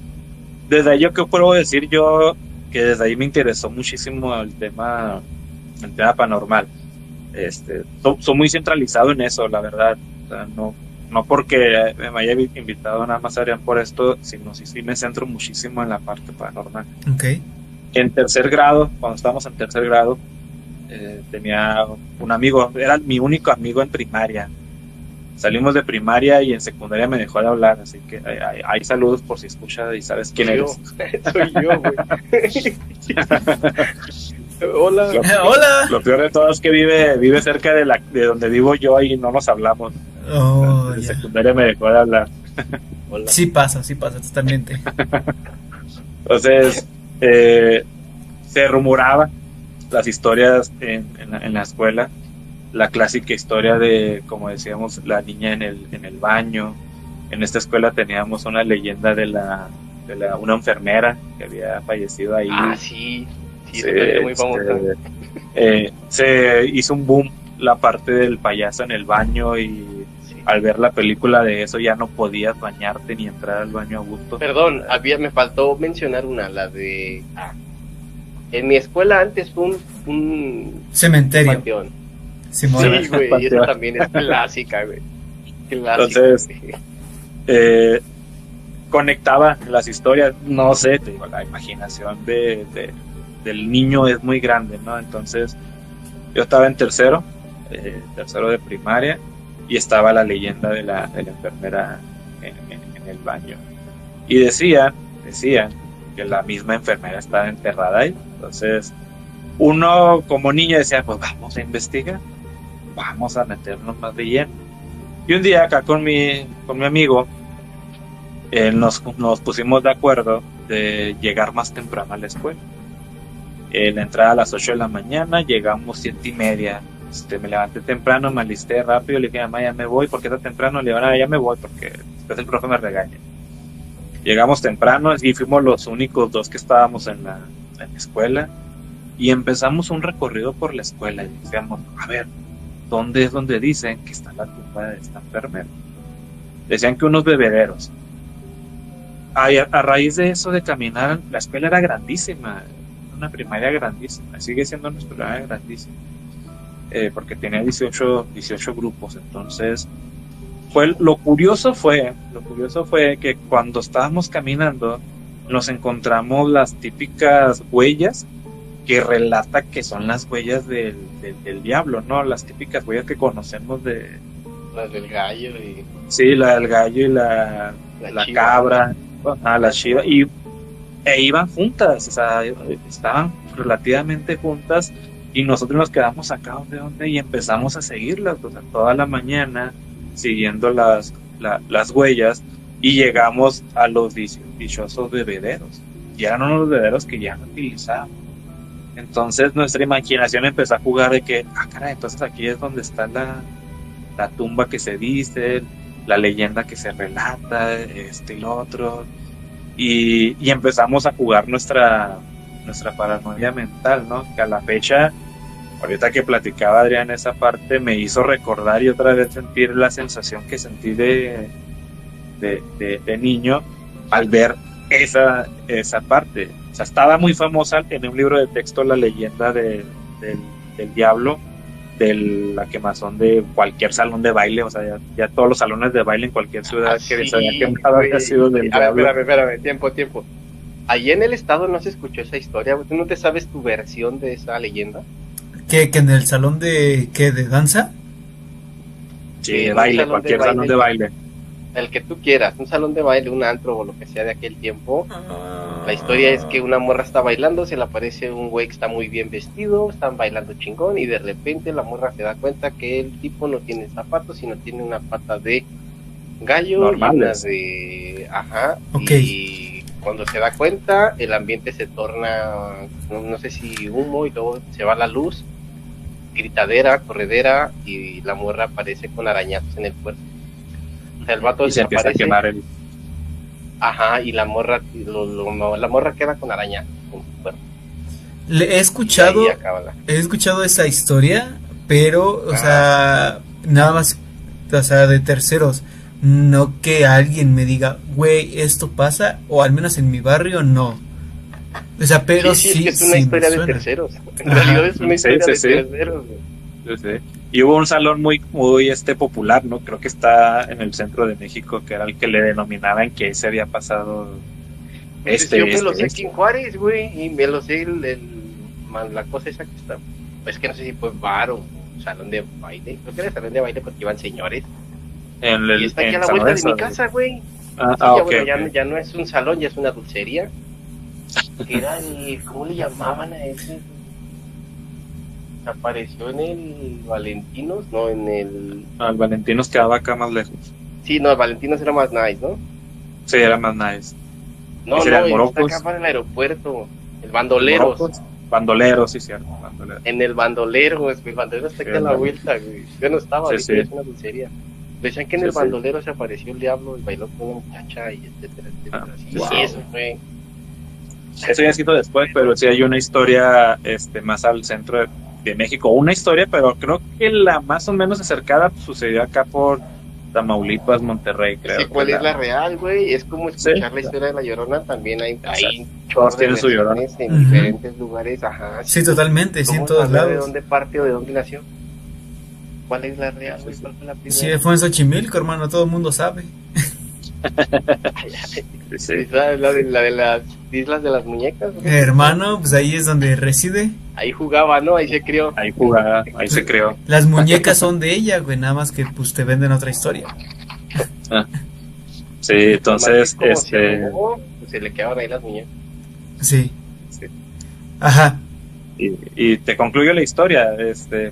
desde ahí yo, ¿qué puedo decir yo? Que desde ahí me interesó muchísimo el tema paranormal. Soy muy centralizado en eso, la verdad. O sea, no porque me haya invitado nada más Adrián por esto, sino sí me centro muchísimo en la parte paranormal. Ok. En tercer grado, cuando estábamos en tercer grado, tenía un amigo, era mi único amigo en primaria. Salimos de primaria y en secundaria me dejó de hablar, así que hay saludos por si escuchas y sabes quién eres. Soy yo, güey. Hola. Hola. Lo peor de todo es que vive cerca de donde vivo yo y no nos hablamos. Oh, En ya. secundaria me dejó de hablar. Hola. Sí pasa totalmente. Entonces, se rumoraba las historias en la escuela, la clásica historia de, como decíamos, la niña en el baño. En esta escuela teníamos una leyenda de una enfermera que había fallecido ahí. Ah, sí. Sí, Se- es muy famosa. se hizo un boom la parte del payaso en el baño y Sí. al ver la película de eso ya no podías bañarte ni entrar al baño a gusto. Perdón, me faltó mencionar la de... En mi escuela antes fue un Cementerio. panteón. Simón. Sí, güey, y esa también es clásica, güey. Clásica. Entonces, conectaba las historias, no sé, te digo, la imaginación del niño es muy grande, ¿no? Entonces, yo estaba en tercero de primaria, y estaba la leyenda de la enfermera en el baño. Y decían que la misma enfermera estaba enterrada ahí. Entonces, uno como niño decía, pues vamos a investigar, vamos a meternos más de lleno. Y un día acá con mi amigo, nos pusimos de acuerdo de llegar más temprano a la escuela. La entrada a las 8 de la mañana, llegamos 7:30. Me levanté temprano, me alisté rápido, le dije a mamá, ya me voy, porque está temprano, le dije, ya me voy, porque después el profe me regaña. Llegamos temprano y fuimos los únicos dos que estábamos en la escuela, y empezamos un recorrido por la escuela, y decíamos, a ver, ¿dónde es donde dicen que está la tumba de esta enfermera? Decían que unos bebederos. A raíz de eso, de caminar, la escuela era grandísima, una primaria grandísima, sigue siendo una primaria grandísima, porque tenía 18 grupos. Entonces, lo curioso fue que cuando estábamos caminando nos encontramos las típicas huellas que relata que son las huellas del diablo, ¿no? Las típicas huellas que conocemos de... Las del gallo y Sí, la del gallo y la chiva. cabra, la chiva, e iban juntas, o sea, estaban relativamente juntas, y nosotros nos quedamos acá donde y empezamos a seguirlas, o sea, toda la mañana siguiendo las huellas, y llegamos a los dichosos bebederos, y eran unos bebederos que ya no utilizábamos. Entonces nuestra imaginación empezó a jugar de que, caray, entonces aquí es donde está la tumba que se dice, la leyenda que se relata, y lo otro, y empezamos a jugar nuestra paranoia mental, ¿no? Que a la fecha, ahorita que platicaba Adrián esa parte, me hizo recordar y otra vez sentir la sensación que sentí de niño al ver esa parte. O sea, estaba muy famosa en un libro de texto la leyenda del diablo, de la quemazón de cualquier salón de baile, o sea, ya todos los salones de baile en cualquier ciudad que se había quemado había sido del diablo. Espérame, tiempo. Allí en el estado no se escuchó esa historia, güey. ¿Tú no te sabes tu versión de esa leyenda? ¿Que en el salón de danza? Sí, de baile, cualquier salón de baile. El que tú quieras, un salón de baile, un antro o lo que sea de aquel tiempo. La historia es que una morra está bailando, se le aparece un güey que está muy bien vestido, están bailando chingón, y de repente la morra se da cuenta que el tipo no tiene zapatos, sino tiene una pata de gallo. Normales. Y una de... Ajá. Okay. Y cuando se da cuenta, el ambiente se torna, no sé si humo, y luego se va la luz, gritadera, corredera, y la morra aparece con arañazos en el cuerpo. O sea, el vato Y se empieza a desaparece. quemar el... Ajá, y la morra la morra queda con araña en su cuerpo. He escuchado, Y ahí acaba he escuchado esa historia, pero, o sea, nada más, o sea, de terceros, no que alguien me diga, güey, esto pasa, o al menos en mi barrio, no. O sea, pero sí, sí, es que es una sí historia me de suena. terceros. En Ajá. realidad es una Sí, historia sí, de sí. terceros, güey. Sí. Y hubo un salón muy popular, ¿no? Creo que está en el centro de México, que era el que le denominaban que ahí se había pasado Pues yo me lo sé aquí en Juárez, güey, y me lo sé la cosa esa que está, es que no sé si fue bar o salón de baile, creo que era salón de baile porque iban señores, En Y está aquí a la San vuelta de Lorenzo. mi casa, güey. Ah, Sí, ah, ok, bueno, ok. ya no es un salón, ya es una dulcería. Que era el, ¿cómo le llamaban a ese? Apareció en el Valentinos, no, en el... Al Valentinos quedaba acá más lejos. Sí, no, el Valentinos era más nice, ¿no? Sí, era más nice. No, Ese era el está Morocos. acá para el aeropuerto. El Bandoleros. Morocos. Bandoleros, sí, cierto. Bandoleros. En el Bandolero, güey. El Bandolero está aquí a la vuelta, güey. Yo no estaba, Sí, ahorita sí. es una dulcería. Decían que en Sí, el sí. Bandolero se apareció el diablo y bailó con una muchacha y etcétera, etcétera. Ah, Sí, wow. sí, eso fue. Eso ya ha sido después, pero sí hay una historia más al centro de México. Una historia, pero creo que la más o menos acercada sucedió acá por Tamaulipas, Monterrey, creo. Sí, ¿cuál que es la real, güey? Es como escuchar la historia de la Llorona. También hay Todos tienen su Llorona. versiones en Ujú. diferentes lugares. Ajá. Sí, totalmente, sí, en ¿Cómo todos saber de lados. dónde parte o de dónde nació? ¿Cuál es la real, güey? ¿Cuál fue la primera? Sí, fue en Xochimilco, hermano, todo el mundo sabe. Sí, sí. Esa es la de las Islas de las Muñecas, güey. Hermano, pues ahí es donde reside. Ahí jugaba, ¿no? Ahí se crió. Ahí jugaba, ahí se creó. Las muñecas son de ella, güey, nada más que pues te venden otra historia. Sí, entonces, Como si no, pues se le quedaban ahí las muñecas. Sí. Sí. Ajá. y te concluyo la historia.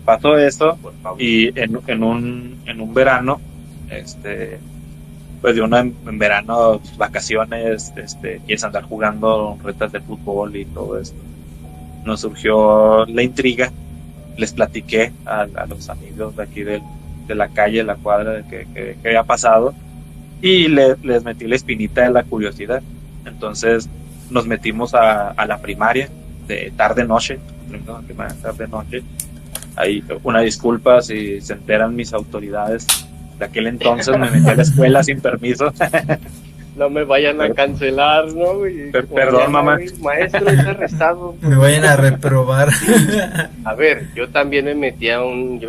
Pasó eso Por favor. y en un verano, pues de en verano, pues, vacaciones, quieres andar jugando retas de fútbol y todo esto. Nos surgió la intriga, les platiqué a los amigos de aquí de la calle, la cuadra, de que había pasado, y les metí la espinita de la curiosidad. Entonces nos metimos a la primaria de tarde-noche, tarde-noche. Ahí, una disculpa si se enteran mis autoridades. De aquel entonces me metí a la escuela sin permiso. No me vayan a cancelar, ¿no, güey? Perdón, mamá. Güey, maestro, es arrestado. Me vayan a reprobar. A ver, yo también me metí a un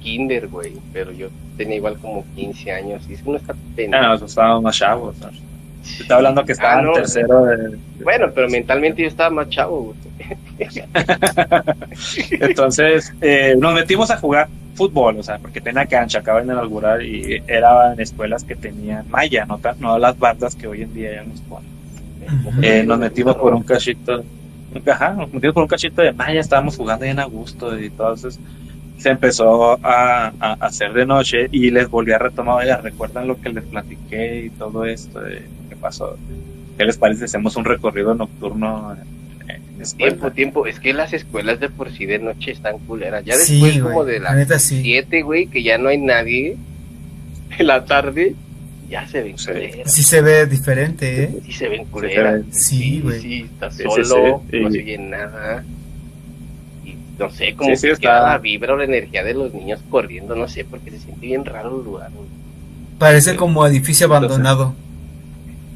kinder, güey, pero yo tenía igual como 15 años y uno está pendejo. No, estábamos más chavos, ¿no? Te estaba hablando que estaba en no, tercero de... Bueno, pero mentalmente yo estaba más chavo, güey. Entonces nos metimos a jugar fútbol, o sea, porque tenía cancha, acaban de inaugurar y era en escuelas que tenían malla, no las bandas que hoy en día ya nos ponen. Nos metimos por un cachito, nos metimos por un cachito de malla, estábamos jugando bien a gusto y entonces se empezó a hacer de noche y les volví a retomar, oiga, ¿recuerdan lo que les platiqué y todo esto? ¿Qué pasó? ¿Qué les parece si hacemos un recorrido nocturno en escuela? Tiempo, es que las escuelas de por sí de noche están culeras. Ya Sí, después güey, como de la las neta sí. 7, güey, que ya no hay nadie en la tarde, ya se ven Sí. culeras. Sí se ve diferente, ¿eh? Sí se ven culeras. Sí, güey. Sí, estás Sí, solo, sí. no Y- se oye nada. Y no sé, como Sí, que está- queda la vibra o la energía de los niños corriendo, no sé, porque se siente bien raro el lugar, güey. Parece como edificio abandonado.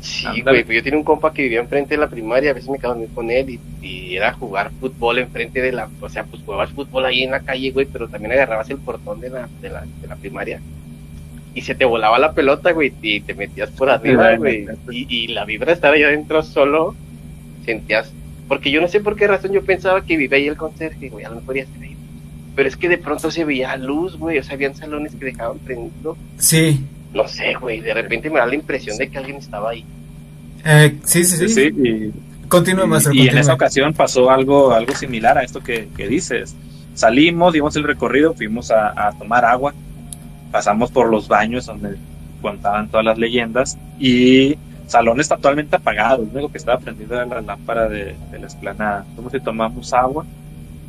Sí, Ándale. güey, pues yo tenía un compa que vivía enfrente de la primaria, a veces me quedaba a dormir con él y era jugar fútbol enfrente de la, o sea, pues jugabas fútbol ahí en la calle, güey, pero también agarrabas el portón de la primaria y se te volaba la pelota, güey, y te metías por arriba, Sí, güey, y la vibra de estar allá adentro solo, sentías, porque yo no sé por qué razón yo pensaba que vivía ahí el conserje, güey, a lo mejor ya se veía, pero es que de pronto se veía luz, güey, o sea, habían salones que dejaban prendido, Sí. no sé, güey, de repente me da la impresión de que alguien estaba ahí. Sí. Sí, y Continúe, maestro. Y en continúe. esa ocasión pasó algo similar a esto que dices. Salimos, dimos el recorrido, fuimos a tomar agua, pasamos por los baños donde contaban todas las leyendas y salón está totalmente apagado, lo único que estaba prendido era la lámpara de la explanada. Fuimos y tomamos agua,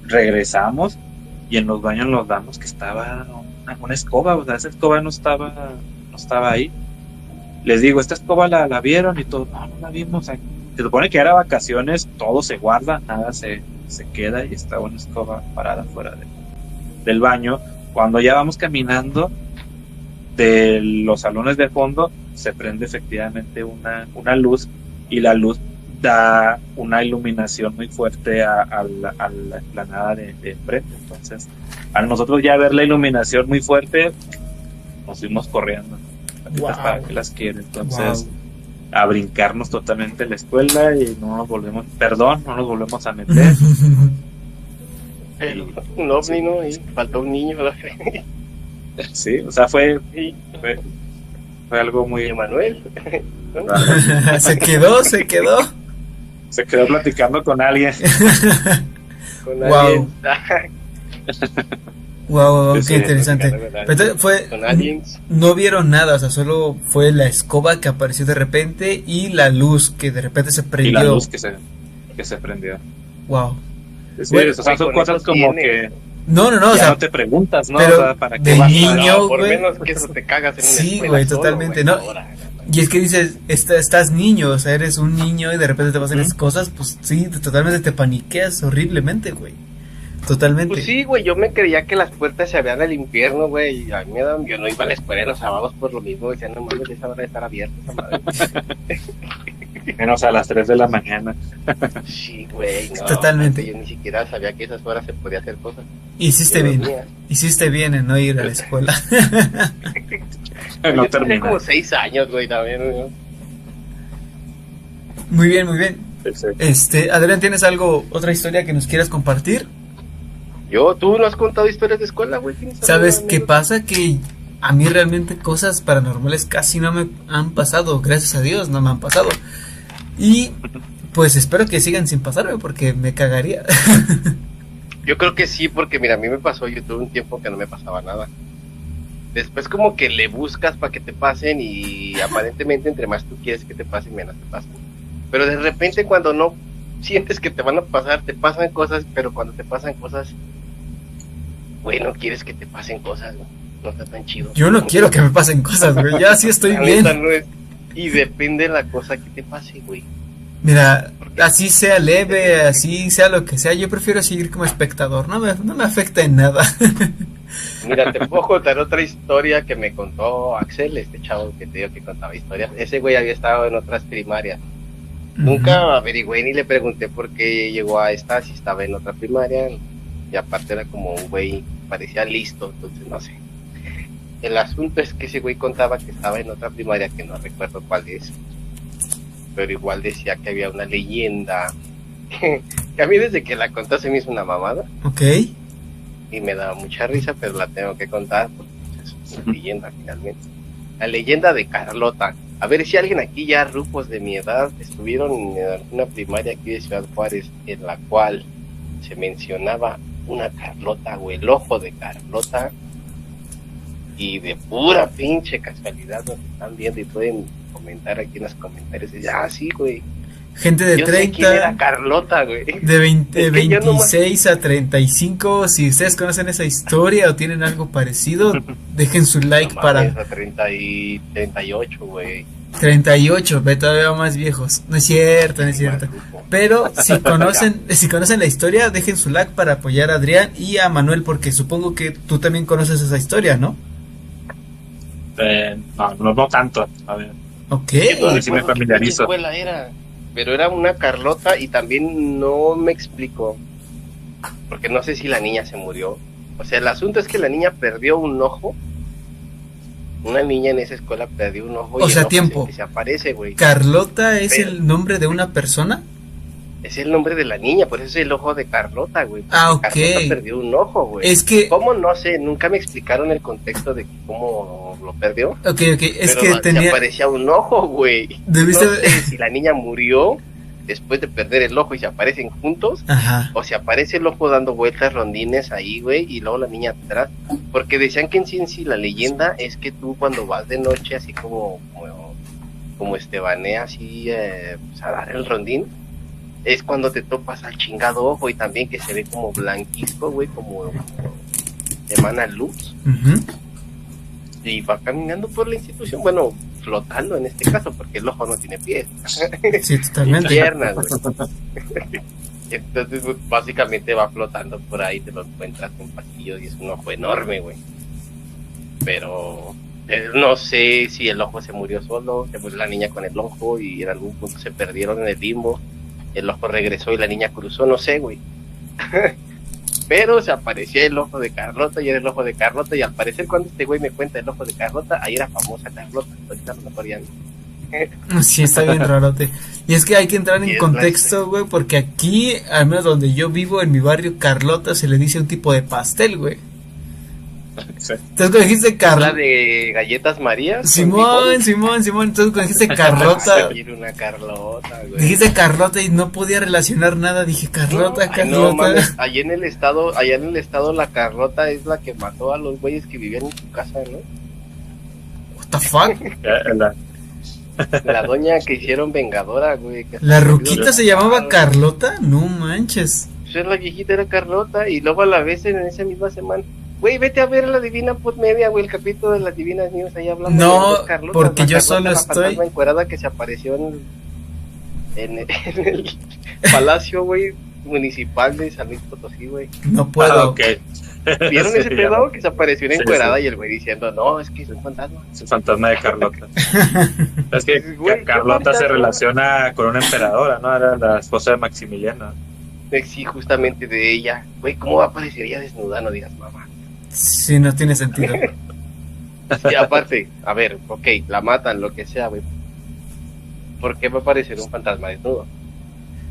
regresamos y en los baños nos damos que estaba una escoba, o sea, esa escoba no estaba ahí. Les digo, esta escoba la vieron y todo, no la vimos. Se supone que era vacaciones, todo se guarda, nada se queda y está una escoba parada fuera del baño. Cuando ya vamos caminando de los salones de fondo, se prende efectivamente una luz y la luz da una iluminación muy fuerte a la explanada de enfrente. Entonces, al nosotros ya ver la iluminación muy fuerte, nos fuimos corriendo. Wow. ¿Para qué las quiere? Entonces, a brincarnos totalmente la escuela y no nos volvemos a meter. Un ovni, ¿no? Y faltó un niño, ¿verdad? Sí, o sea, fue Fue algo muy... Y Emanuel. Se quedó. Se quedó platicando con alguien. Con Wow. aliens. Wow, Sí, qué interesante. con aliens. Pero entonces fue, Con aliens. no vieron nada, o sea, solo fue la escoba que apareció de repente y la luz que de repente se Y prendió. la luz que se prendió. Wow. Sí, Bueno, o sea, son con cosas eso como tiene. que No, o ya sea, no te preguntas, ¿no? pero O sea, ¿para qué de vas a- niño, No, por güey. menos que eso te cagas en una Sí, escuela güey, solo, totalmente, güey, ¿no? ahora. Y es que dices, estás niño, o sea, eres un niño y de repente te pasan Ujú. esas cosas, pues sí, totalmente te paniqueas horriblemente, güey. Totalmente. Pues sí, güey, yo me creía que las puertas se abrían al infierno, güey, y a mí me daban, yo no iba a la escuela los sábados por lo mismo, decía, no mames, esa hora de estar abierta, esa madre. Menos a las 3 de la mañana. Sí, güey, no. Totalmente. Yo ni siquiera sabía que esas horas se podía hacer cosas. Hiciste Yo bien, dormía. hiciste bien en no ir a la escuela. No Yo tenía termina. como 6 años, güey, también, güey. Muy bien, muy bien. Sí. Adrián, ¿tienes otra historia que nos quieras compartir? Tú no has contado historias de escuela, güey. ¿Tienes ¿Sabes alguna qué anécdota? pasa? Que a mí realmente cosas paranormales casi no me han pasado, gracias a Dios no me han pasado. Y pues espero que sigan sin pasarme porque me cagaría. Yo creo que sí, porque mira, a mí me pasó, yo tuve un tiempo que no me pasaba nada. Después como que le buscas para que te pasen y aparentemente entre más tú quieres que te pasen, menos te pasan. Pero de repente cuando no sientes que te van a pasar, te pasan cosas, pero cuando te pasan cosas, güey, no quieres que te pasen cosas, güey. No está tan chido. Yo no quiero que me pasen cosas, güey, ya sí estoy La neta bien. no es- Y depende de la cosa que te pase, güey. Mira, así sea leve, así sea lo que sea, yo prefiero seguir como espectador, no me afecta en nada. Mira, te puedo contar otra historia que me contó Axel, este chavo que te digo que contaba historias. Ese güey había estado en otras primarias. Nunca averigüé ni le pregunté por qué llegó a esta, si estaba en otra primaria. Y aparte era como un güey, parecía listo, entonces no sé. El asunto es que ese güey contaba que estaba en otra primaria, que no recuerdo cuál es. Pero igual decía que había una leyenda. Que a mí desde que la contó se me hizo una mamada. Ok. Y me daba mucha risa, pero la tengo que contar porque es una leyenda finalmente. La leyenda de Carlota. A ver si alguien aquí ya, rupos de mi edad, estuvieron en alguna primaria aquí de Ciudad Juárez en la cual se mencionaba una Carlota o el ojo de Carlota, y de pura pinche casualidad nos están viendo y pueden comentar aquí en los comentarios y decir, sí, güey, Gente de yo sé quién era 30, Carlota, güey. de 20, Es que yo nomás- 26 a 35, si ustedes conocen esa historia o tienen algo parecido, dejen su like No para mames, a 38, güey. 38, ve todavía más viejos. No es cierto, no es cierto. Pero si conocen la historia, dejen su like para apoyar a Adrián y a Manuel, porque supongo que tú también conoces esa historia, ¿no? No tanto. A ver. Ok. No sí me recuerdo qué familiarizo. pinche escuela era, pero era una Carlota y también no me explicó, porque no sé si la niña se murió. O sea, el asunto es que la niña perdió un ojo. Una niña en esa escuela perdió un ojo. O y sea, el ojo tiempo. se aparece, güey. ¿Carlota es Pero- el nombre de una persona? Es el nombre de la niña, por eso es el ojo de Carlota, güey. porque Ah, ok. Carlota perdió un ojo, güey. Es que... ¿Cómo? No sé, nunca me explicaron el contexto de cómo lo perdió. Ok, es Pero que se tenía... aparecía un ojo, güey. Debiste... No sé si la niña murió después de perder el ojo y se aparecen juntos, Ajá. o si aparece el ojo dando vueltas rondines ahí, güey, y luego la niña atrás. Porque decían que en sí la leyenda es que tú cuando vas de noche, así como Estebanea, así, pues, a dar el rondín, es cuando te topas al chingado ojo y también que se ve como blanquisco, güey, como emana luz. Ujú. Y va caminando por la institución, bueno, flotando en este caso, porque el ojo no tiene pies. Sí, Ni totalmente. piernas, güey. Entonces, pues, básicamente va flotando por ahí, te lo encuentras en pasillos y es un ojo enorme, güey. Pero no sé si el ojo se murió solo, se murió la niña con el ojo y en algún punto se perdieron en el limbo. El ojo regresó y la niña cruzó, no sé, güey. Pero se aparecía el ojo de Carlota y era el ojo de Carlota, y al parecer cuando este güey me cuenta el ojo de Carlota, ahí era famosa Carlota, ahorita a lo mejor ya no. Sí, está bien rarote. Y es que hay que entrar Y en es contexto, güey, porque aquí, al menos donde yo vivo, en mi barrio, Carlota se le dice un tipo de pastel, güey. Sí. Entonces cuando dijiste La Carlota. de galletas Marías. Simón. Entonces cuando dijiste Carlota. Quiero una Carlota, güey. Dijiste Carlota y no podía relacionar nada. Dije Carlota, Ay, no, Carlota. mames, allá en el estado la Carlota es la que mató a los güeyes que vivían en su casa, ¿no? What the fuck? La- La doña que hicieron vengadora, güey. que ¿La hasta ruquita se mataron. llamaba Carlota? No manches. Pues la viejita era Carlota y luego a la vez en esa misma semana. Güey, vete a ver la Divina Podmedia, güey, el capítulo de las Divinas News, ahí hablando No, de las Carlotas, porque la yo Carlota, solo la estoy- fantasma encuerada que se apareció en el palacio, güey, municipal de San Luis Potosí, güey. No puedo. ok. ¿Vieron Sí, ese ya. pedo? Que se apareció una Sí, encuerada sí. y el güey diciendo, no, es que es un fantasma. Es el fantasma de Carlota. Es que Güey, qué Carlota se fantasma. relaciona con una emperadora, ¿no? Era la esposa de Maximiliano. Sí, justamente de ella. Güey, ¿cómo va a aparecer ella desnuda? No digas, mamá. Sí, no tiene sentido. Y aparte, a ver, ok, la matan, lo que sea, güey. ¿Por qué va a aparecer un fantasma desnudo?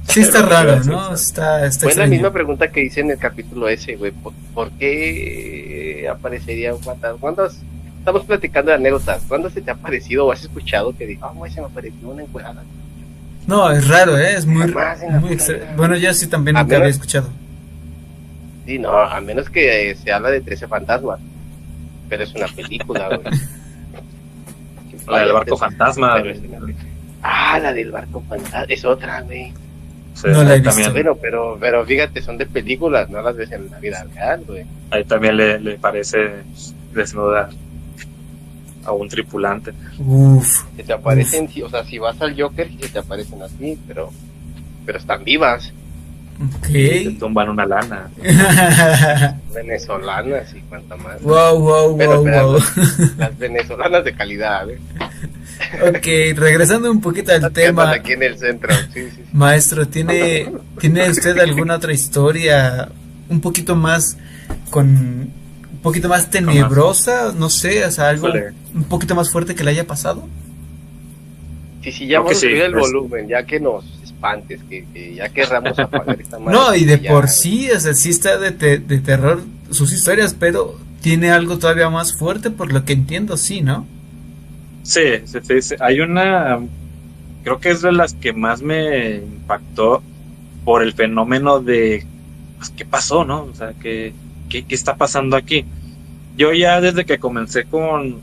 Sí está Pero, raro, sí, ¿no? sí. Está Fue la extraño. misma pregunta que hice en el capítulo ese, güey. ¿Por qué aparecería un fantasma? ¿Cuándo estamos platicando de anécdotas? ¿Cuándo se te ha parecido o has escuchado que diga, güey, se me apareció una encuerada? No, es raro, ¿eh? Es muy, Jamás en la muy puta extra... vida. Bueno, yo sí también A nunca menos- había escuchado. Sí, no, a menos que se habla de 13 fantasmas. Pero es una película, güey. La del barco fantasma. Pero es una película. Ah, la del barco fantasma. Es otra, güey. Sí, No la he también, visto. Bueno, pero fíjate, son de películas, no las ves en la vida real, güey. ahí también le parece desnuda a un tripulante. Uf. Se te aparecen, o sea, si vas al Joker, sí se te aparecen así, pero están vivas, Le Ok. tumban una lana. venezolanas y cuanta más. Wow, wow, Pero, wow, pero wow. las venezolanas de calidad, ¿eh? Ok, regresando un poquito al Las que andan tema. aquí en el centro, sí, sí. Maestro, ¿tiene usted alguna otra historia un poquito más un poquito más tenebrosa? No sé, o sea, algo Híjole. un poquito más fuerte que le haya pasado. Sí, sí, ya Creo que vamos a sí, subir el pues. volumen, ya que nos espantes, que ya querramos apagar esta madre. No, y de ya- por sí, o sea, sí está de terror sus historias, pero tiene algo todavía más fuerte, por lo que entiendo, sí, ¿no? Sí, hay una, creo que es de las que más me impactó por el fenómeno de, pues, ¿qué pasó, no? O sea, ¿qué está pasando aquí? Yo ya desde que comencé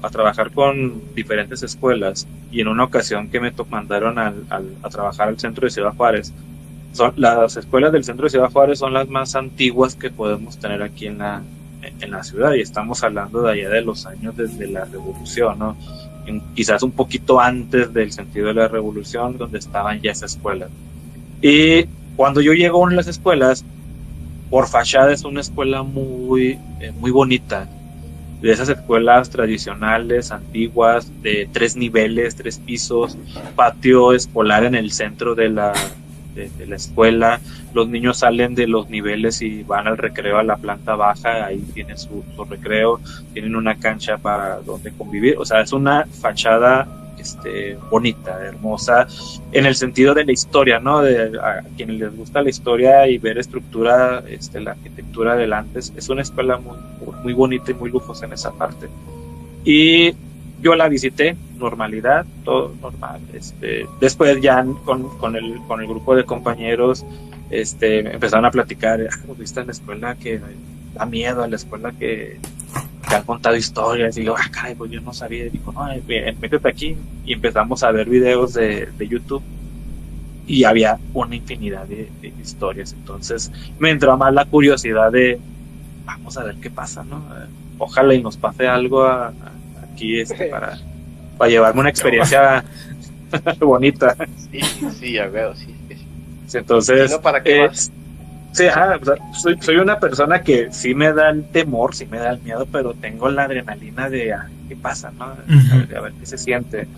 a trabajar con diferentes escuelas y en una ocasión que me mandaron a trabajar al centro de Ciudad Juárez, las escuelas del centro de Ciudad Juárez son las más antiguas que podemos tener aquí en la ciudad y estamos hablando de allá de los años desde la Revolución, ¿no? Quizás un poquito antes del sentido de la Revolución, donde estaban ya esas escuelas. Y cuando yo llego a una de las escuelas, por fachada es una escuela muy bonita, de esas escuelas tradicionales, antiguas, de 3 niveles, 3 pisos, patio escolar en el centro de la escuela. Los niños salen de los niveles y van al recreo a la planta baja, ahí tienen su recreo, tienen una cancha para donde convivir. O sea, es una fachada bonita, hermosa, en el sentido de la historia, ¿no? A quienes les gusta la historia y ver estructura, la arquitectura del antes, es una escuela muy, muy bonita y muy lujosa en esa parte. Y yo la visité, normalidad, todo normal. Después ya con el grupo de compañeros, empezaron a platicar, ¿viste en la escuela que da miedo, a la escuela que han contado historias? Y yo, caray, pues yo no sabía. Y digo, no, métete aquí. Y empezamos a ver videos de YouTube y había una infinidad de historias. Entonces me entró más la curiosidad de, vamos a ver qué pasa, ¿no? Ojalá y nos pase algo aquí para llevarme una experiencia bonita. Sí, ya veo, sí. Entonces, Si no, ¿para qué vas? sí, o sea, soy una persona que sí me da el temor, sí me da el miedo, pero tengo la adrenalina de qué pasa, ¿no? A ver qué se siente.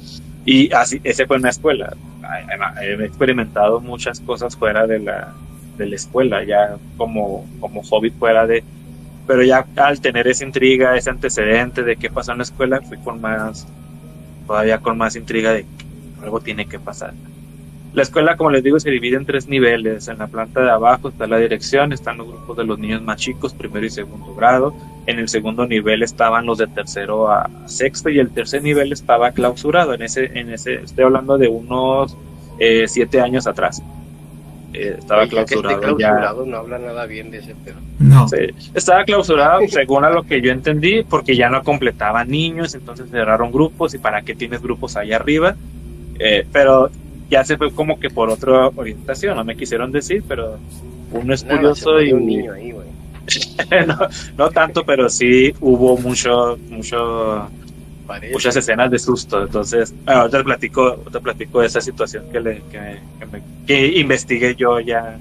Y así, ese fue una escuela. He experimentado muchas cosas fuera de la escuela, ya como hobby fuera de... Pero ya al tener esa intriga, ese antecedente de qué pasó en la escuela, fui todavía con más intriga de algo tiene que pasar. La escuela, como les digo, se divide en 3 niveles. En la planta de abajo está la dirección, están los grupos de los niños más chicos, primero y segundo grado. En el segundo nivel estaban los de tercero a sexto y el tercer nivel estaba clausurado. Estoy hablando de unos 7 años atrás. Estaba clausurado. Que esté clausurado no habla nada bien de ese pedo. No. Sí, estaba clausurado según a lo que yo entendí, porque ya no completaban niños, entonces cerraron grupos. ¿Y para qué tienes grupos allá arriba? Pero ya se fue como que por otra orientación, no me quisieron decir, pero uno es curioso y un niño ahí, güey. no tanto, pero sí hubo muchas escenas de susto. Entonces, te platico de esa situación que investigué yo ya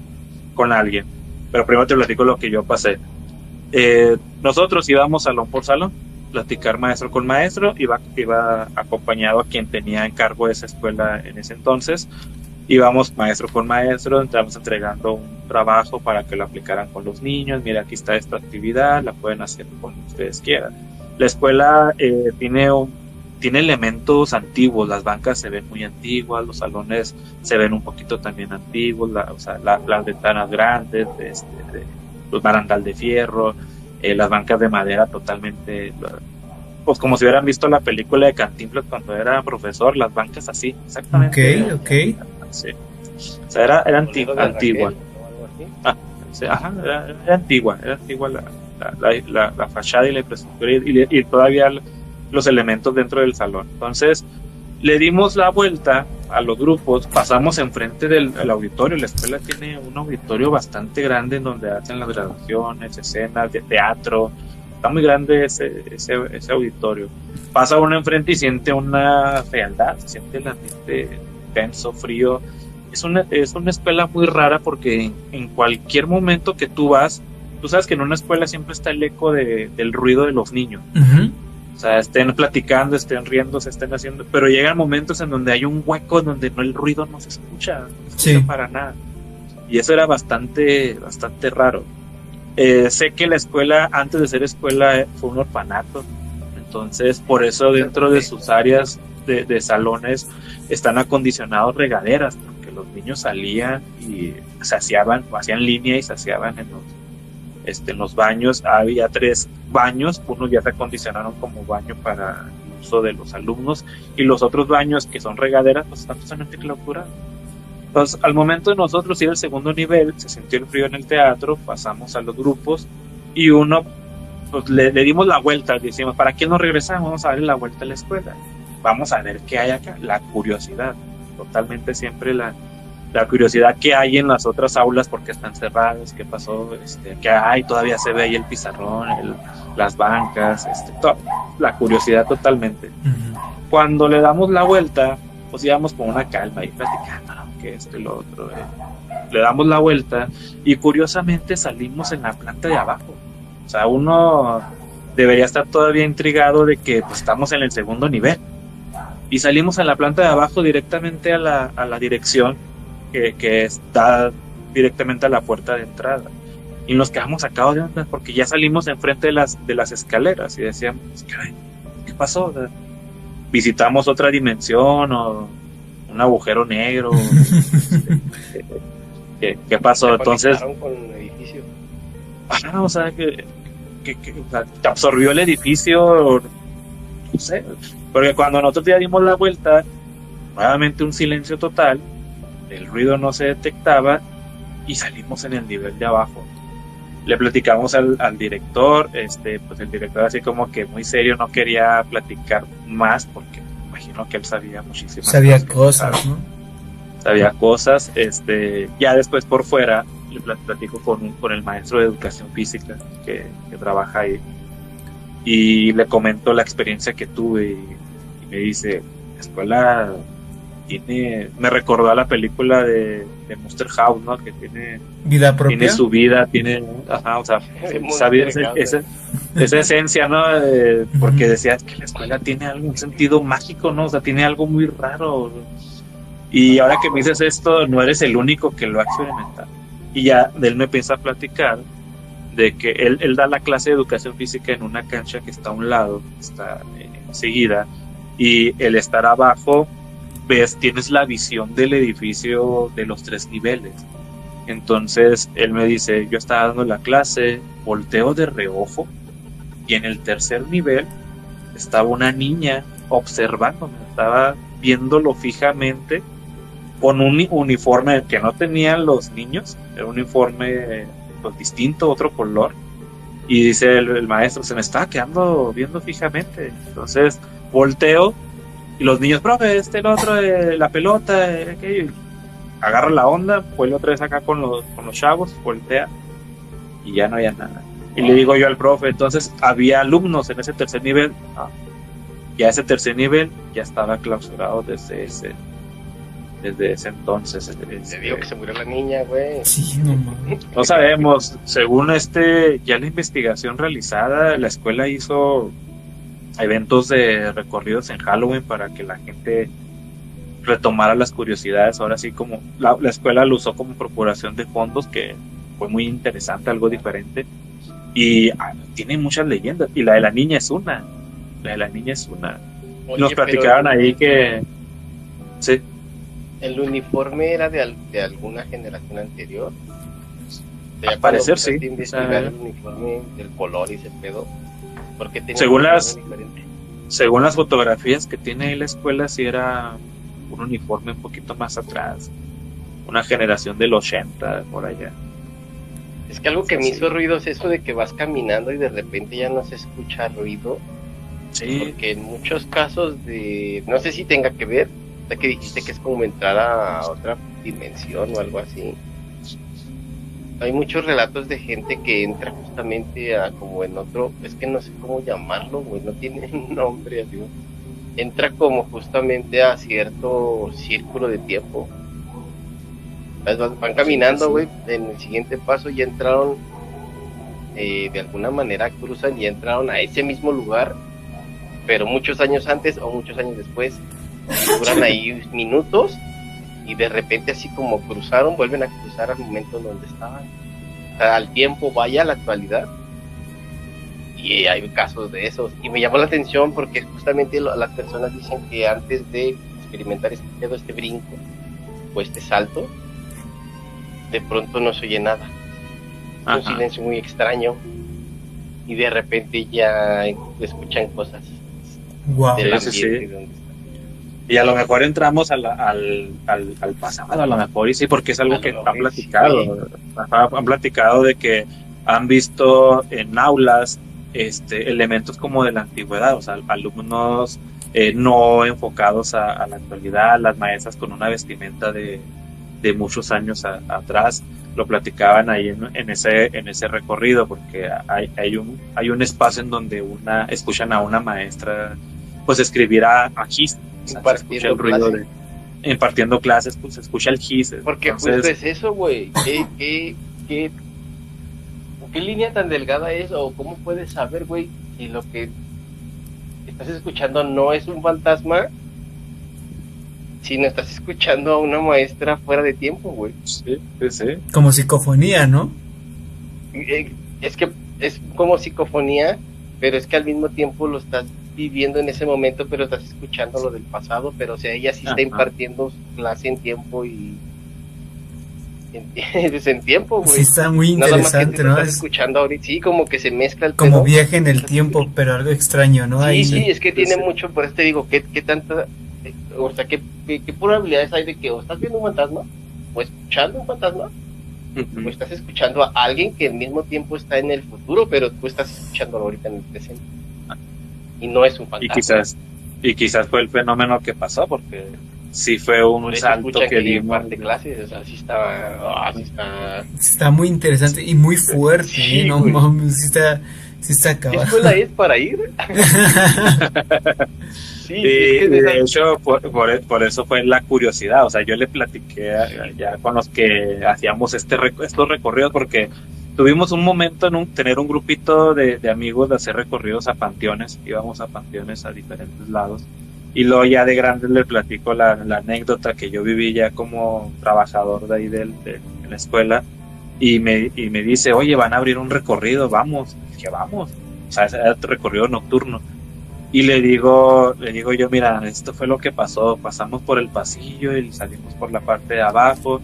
con alguien. Pero primero te platico lo que yo pasé. Nosotros íbamos salón por salón, platicar maestro con maestro, iba acompañado a quien tenía en cargo esa escuela en ese entonces. Íbamos maestro con maestro, entramos entregando un trabajo para que lo aplicaran con los niños. Mira, aquí está esta actividad, la pueden hacer cuando ustedes quieran. La escuela tiene elementos antiguos, las bancas se ven muy antiguas, los salones se ven un poquito también antiguos, las ventanas grandes, los barandal de fierro, las bancas de madera totalmente, pues como si hubieran visto la película de Cantinflas cuando era profesor, las bancas así, exactamente. Ok. Sí. O sea, era antigua. Era antigua la fachada y la infraestructura y todavía los elementos dentro del salón. Entonces le dimos la vuelta a los grupos, pasamos enfrente del auditorio. La escuela tiene un auditorio bastante grande en donde hacen las graduaciones, escenas de teatro. Está muy grande ese auditorio. Pasa uno enfrente y siente una fealdad, siente el ambiente tenso, frío. Es una escuela muy rara porque en cualquier momento que tú vas, tú sabes que en una escuela siempre está el eco del ruido de los niños. Uh-huh. O sea, estén platicando, estén riendo, se estén haciendo, pero llegan momentos en donde hay un hueco en donde el ruido no se escucha, para nada. Y eso era bastante raro. Sé que la escuela, antes de ser escuela, fue un orfanato. Entonces, por eso dentro de sus áreas de salones están acondicionados regaderas, porque los niños salían y hacían línea y saciaban en los baños. Había 3 baños, unos ya se acondicionaron como baño para el uso de los alumnos y los otros baños que son regaderas pues están totalmente clausurados. Entonces, al momento de nosotros ir al segundo nivel, se sintió el frío en el teatro, pasamos a los grupos y uno pues, le dimos la vuelta, decimos, ¿para qué nos regresamos? Vamos a darle la vuelta a la escuela, vamos a ver qué hay acá, la curiosidad, totalmente siempre la curiosidad que hay en las otras aulas, porque están cerradas, qué pasó, que hay, todavía se ve ahí el pizarrón, las bancas, la curiosidad totalmente. Uh-huh. Cuando le damos la vuelta, pues íbamos con una calma y platicando, ¿no? Que lo otro, le damos la vuelta y curiosamente salimos en la planta de abajo. O sea, uno debería estar todavía intrigado de que pues, estamos en el segundo nivel y salimos en la planta de abajo directamente a la dirección que está directamente a la puerta de entrada y nos quedamos sacados de onda porque ya salimos enfrente de las escaleras y decíamos, ¿qué pasó? Visitamos otra dimensión o un agujero negro. ¿Qué pasó? Entonces con el edificio. O sea, que te absorbió el edificio, no sé, porque cuando nosotros ya dimos la vuelta, nuevamente un silencio total, el ruido no se detectaba y salimos en el nivel de abajo. Le platicamos al director, pues el director así como que muy serio no quería platicar más porque imagino que él sabía muchísimas cosas, ¿no? Sabía cosas, ya después por fuera le platico con el maestro de educación física que trabaja ahí y le comento la experiencia que tuve y me dice, la escuela me recordó a la película de Monster House, ¿no? Que tiene vida propia, tiene su vida, o sea, sabía esa esencia, ¿no? Porque decías que la escuela tiene algún sentido mágico, ¿no? O sea, tiene algo muy raro. Y ahora que me dices esto, no eres el único que lo ha experimentado. Y ya él me empieza a platicar de que él da la clase de educación física en una cancha que está a un lado, está enseguida, y el estar abajo, tienes la visión del edificio de los 3 niveles. Entonces él me dice, yo estaba dando la clase, volteo de reojo y en el tercer nivel estaba una niña observándome, estaba viéndolo fijamente con un uniforme que no tenían los niños, era un uniforme pues, distinto, otro color, y dice el maestro, se me estaba quedando viendo fijamente. Entonces volteo y los niños, profe, el otro, la pelota, aquello, agarra la onda, vuelve otra vez acá con los chavos, voltea y ya no había nada. Y le digo yo al profe, entonces había alumnos en ese tercer nivel. Ya ese tercer nivel ya estaba clausurado desde ese entonces. Te digo que se murió la niña, güey. Sí, no mames. No sabemos, según ya la investigación realizada, la escuela hizo eventos de recorridos en Halloween para que la gente retomara las curiosidades. Ahora sí, como la escuela lo usó como procuración de fondos, que fue muy interesante, algo diferente. Y tiene muchas leyendas, y la de la niña es una. Oye, nos platicaron ahí que sí. ¿El uniforme era de alguna generación anterior? Al parecer sí. Investigar el uniforme, del color y ese pedo. Porque tenía según las fotografías que tiene ahí la escuela, sí era un uniforme un poquito más atrás, una generación del 80 por allá. Es que algo que me hizo ruido es eso de que vas caminando y de repente ya no se escucha ruido. Sí. Porque en muchos casos no sé si tenga que ver, ya que dijiste que es como entrar a otra dimensión o algo así. Hay muchos relatos de gente que entra justamente a como en otro, es que no sé cómo llamarlo, güey, no tiene un nombre así. Entra como justamente a cierto círculo de tiempo. Van caminando, güey, en el siguiente paso ya entraron, de alguna manera cruzan y entraron a ese mismo lugar, pero muchos años antes o muchos años después, duran ahí minutos y de repente así como cruzaron, vuelven a cruzar al momento donde estaban. O sea, al tiempo, vaya a la actualidad. Y hay casos de esos. Y me llamó la atención porque justamente las personas dicen que antes de experimentar este brinco o este salto, de pronto no se oye nada. Ajá. Un silencio muy extraño y de repente ya escuchan cosas Wow. del Sí, ambiente sí. donde están. Y a lo mejor entramos al pasado, a lo mejor, y sí, porque es algo A lo que mejor, han platicado. Han platicado de que han visto en aulas elementos como de la antigüedad, o sea, alumnos no enfocados a la actualidad, las maestras con una vestimenta de muchos años atrás. Lo platicaban ahí en ese recorrido, porque hay un espacio en donde escuchan a una maestra pues escribir a gis, o sea, se escucha el ruido impartiendo clases, pues se escucha el gis. Porque entonces, justo es eso, güey. ¿Qué línea tan delgada es? ¿O cómo puedes saber, güey, si lo que estás escuchando no es un fantasma, sino estás escuchando a una maestra fuera de tiempo, güey? sí. Como psicofonía, ¿no? Es que es como psicofonía, pero es que al mismo tiempo lo estás viviendo en ese momento, pero estás escuchando lo del pasado. Pero o sea, ella sí está impartiendo su clase en tiempo y en tiempo, güey. Sí, está muy Nada más interesante, que ¿no? estás Es escuchando ahorita, sí, como que se mezcla el como pedo. viaje en el tiempo, pero algo extraño, ¿no? Sí, Ahí, sí, es que tiene sí. mucho, por eso te digo, ¿qué tanta, o sea, qué probabilidades hay de que o estás viendo un fantasma, o escuchando un fantasma, o estás escuchando a alguien que al mismo tiempo está en el futuro, pero tú estás escuchándolo ahorita en el presente? Y no es un fantasma. Y quizás fue el fenómeno que pasó, porque sí fue un Por eso salto escuchan que que dimos. imparte clases, o sea, sí está... está muy interesante y muy fuerte, Sí, ¿no? güey. Mames, sí está ¿Qué acabado. escuela es para ir? Sí, Y es que de hecho, por eso fue la curiosidad. O sea, yo le platiqué ya con los que hacíamos estos recorridos, porque tuvimos un momento tener un grupito de amigos de hacer recorridos a panteones. Íbamos a panteones a diferentes lados. Y luego ya de grande le platico la anécdota que yo viví ya como trabajador de ahí de la escuela. Y me dice, oye, van a abrir un recorrido, vamos. Y dije, vamos. O sea, era recorrido nocturno. Y le digo yo, mira, esto fue lo que pasó. Pasamos por el pasillo y salimos por la parte de abajo.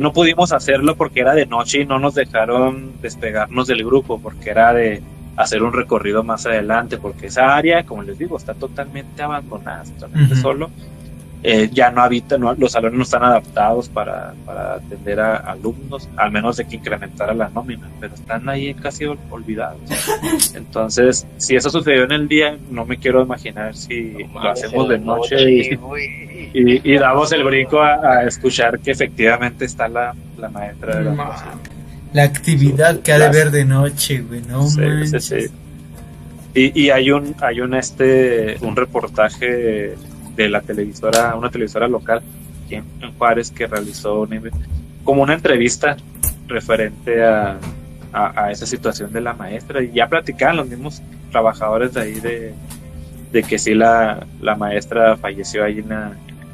No pudimos hacerlo porque era de noche y no nos dejaron despegarnos del grupo, porque era de hacer un recorrido más adelante, porque esa área, como les digo, está totalmente abandonada, totalmente solo. Ya no habitan, los salones no están adaptados para atender a alumnos, al menos de que incrementara la nómina, pero están ahí casi olvidados. Entonces, si eso sucedió en el día, no me quiero imaginar si lo hacemos de noche y damos el brinco a escuchar que efectivamente está la maestra de la música. La actividad que ha de ver de noche, güey, no manches. Sí. Y hay un reportaje de una televisora local aquí en Juárez, que realizó como una entrevista referente a esa situación de la maestra, y ya platicaban los mismos trabajadores de ahí de que sí la maestra falleció ahí en la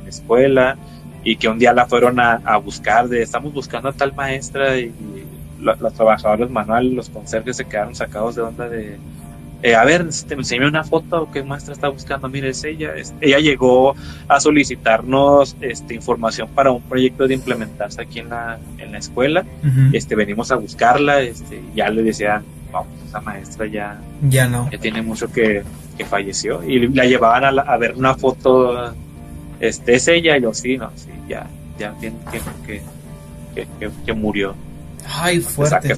escuela, y que un día la fueron a buscar, estamos buscando a tal maestra, y los trabajadores manuales, los conserjes, se quedaron sacados de onda de a ver, me enseñó una foto, ¿qué maestra está buscando? Mire, es ella. Ella llegó a solicitarnos información para un proyecto de implementarse aquí en la escuela. Venimos a buscarla, ya le decían, vamos, esa maestra ya no. Ya tiene mucho que falleció, y la llevaban a ver una foto, es ella, y yo, sí, ya bien que murió. Ay, fuerte.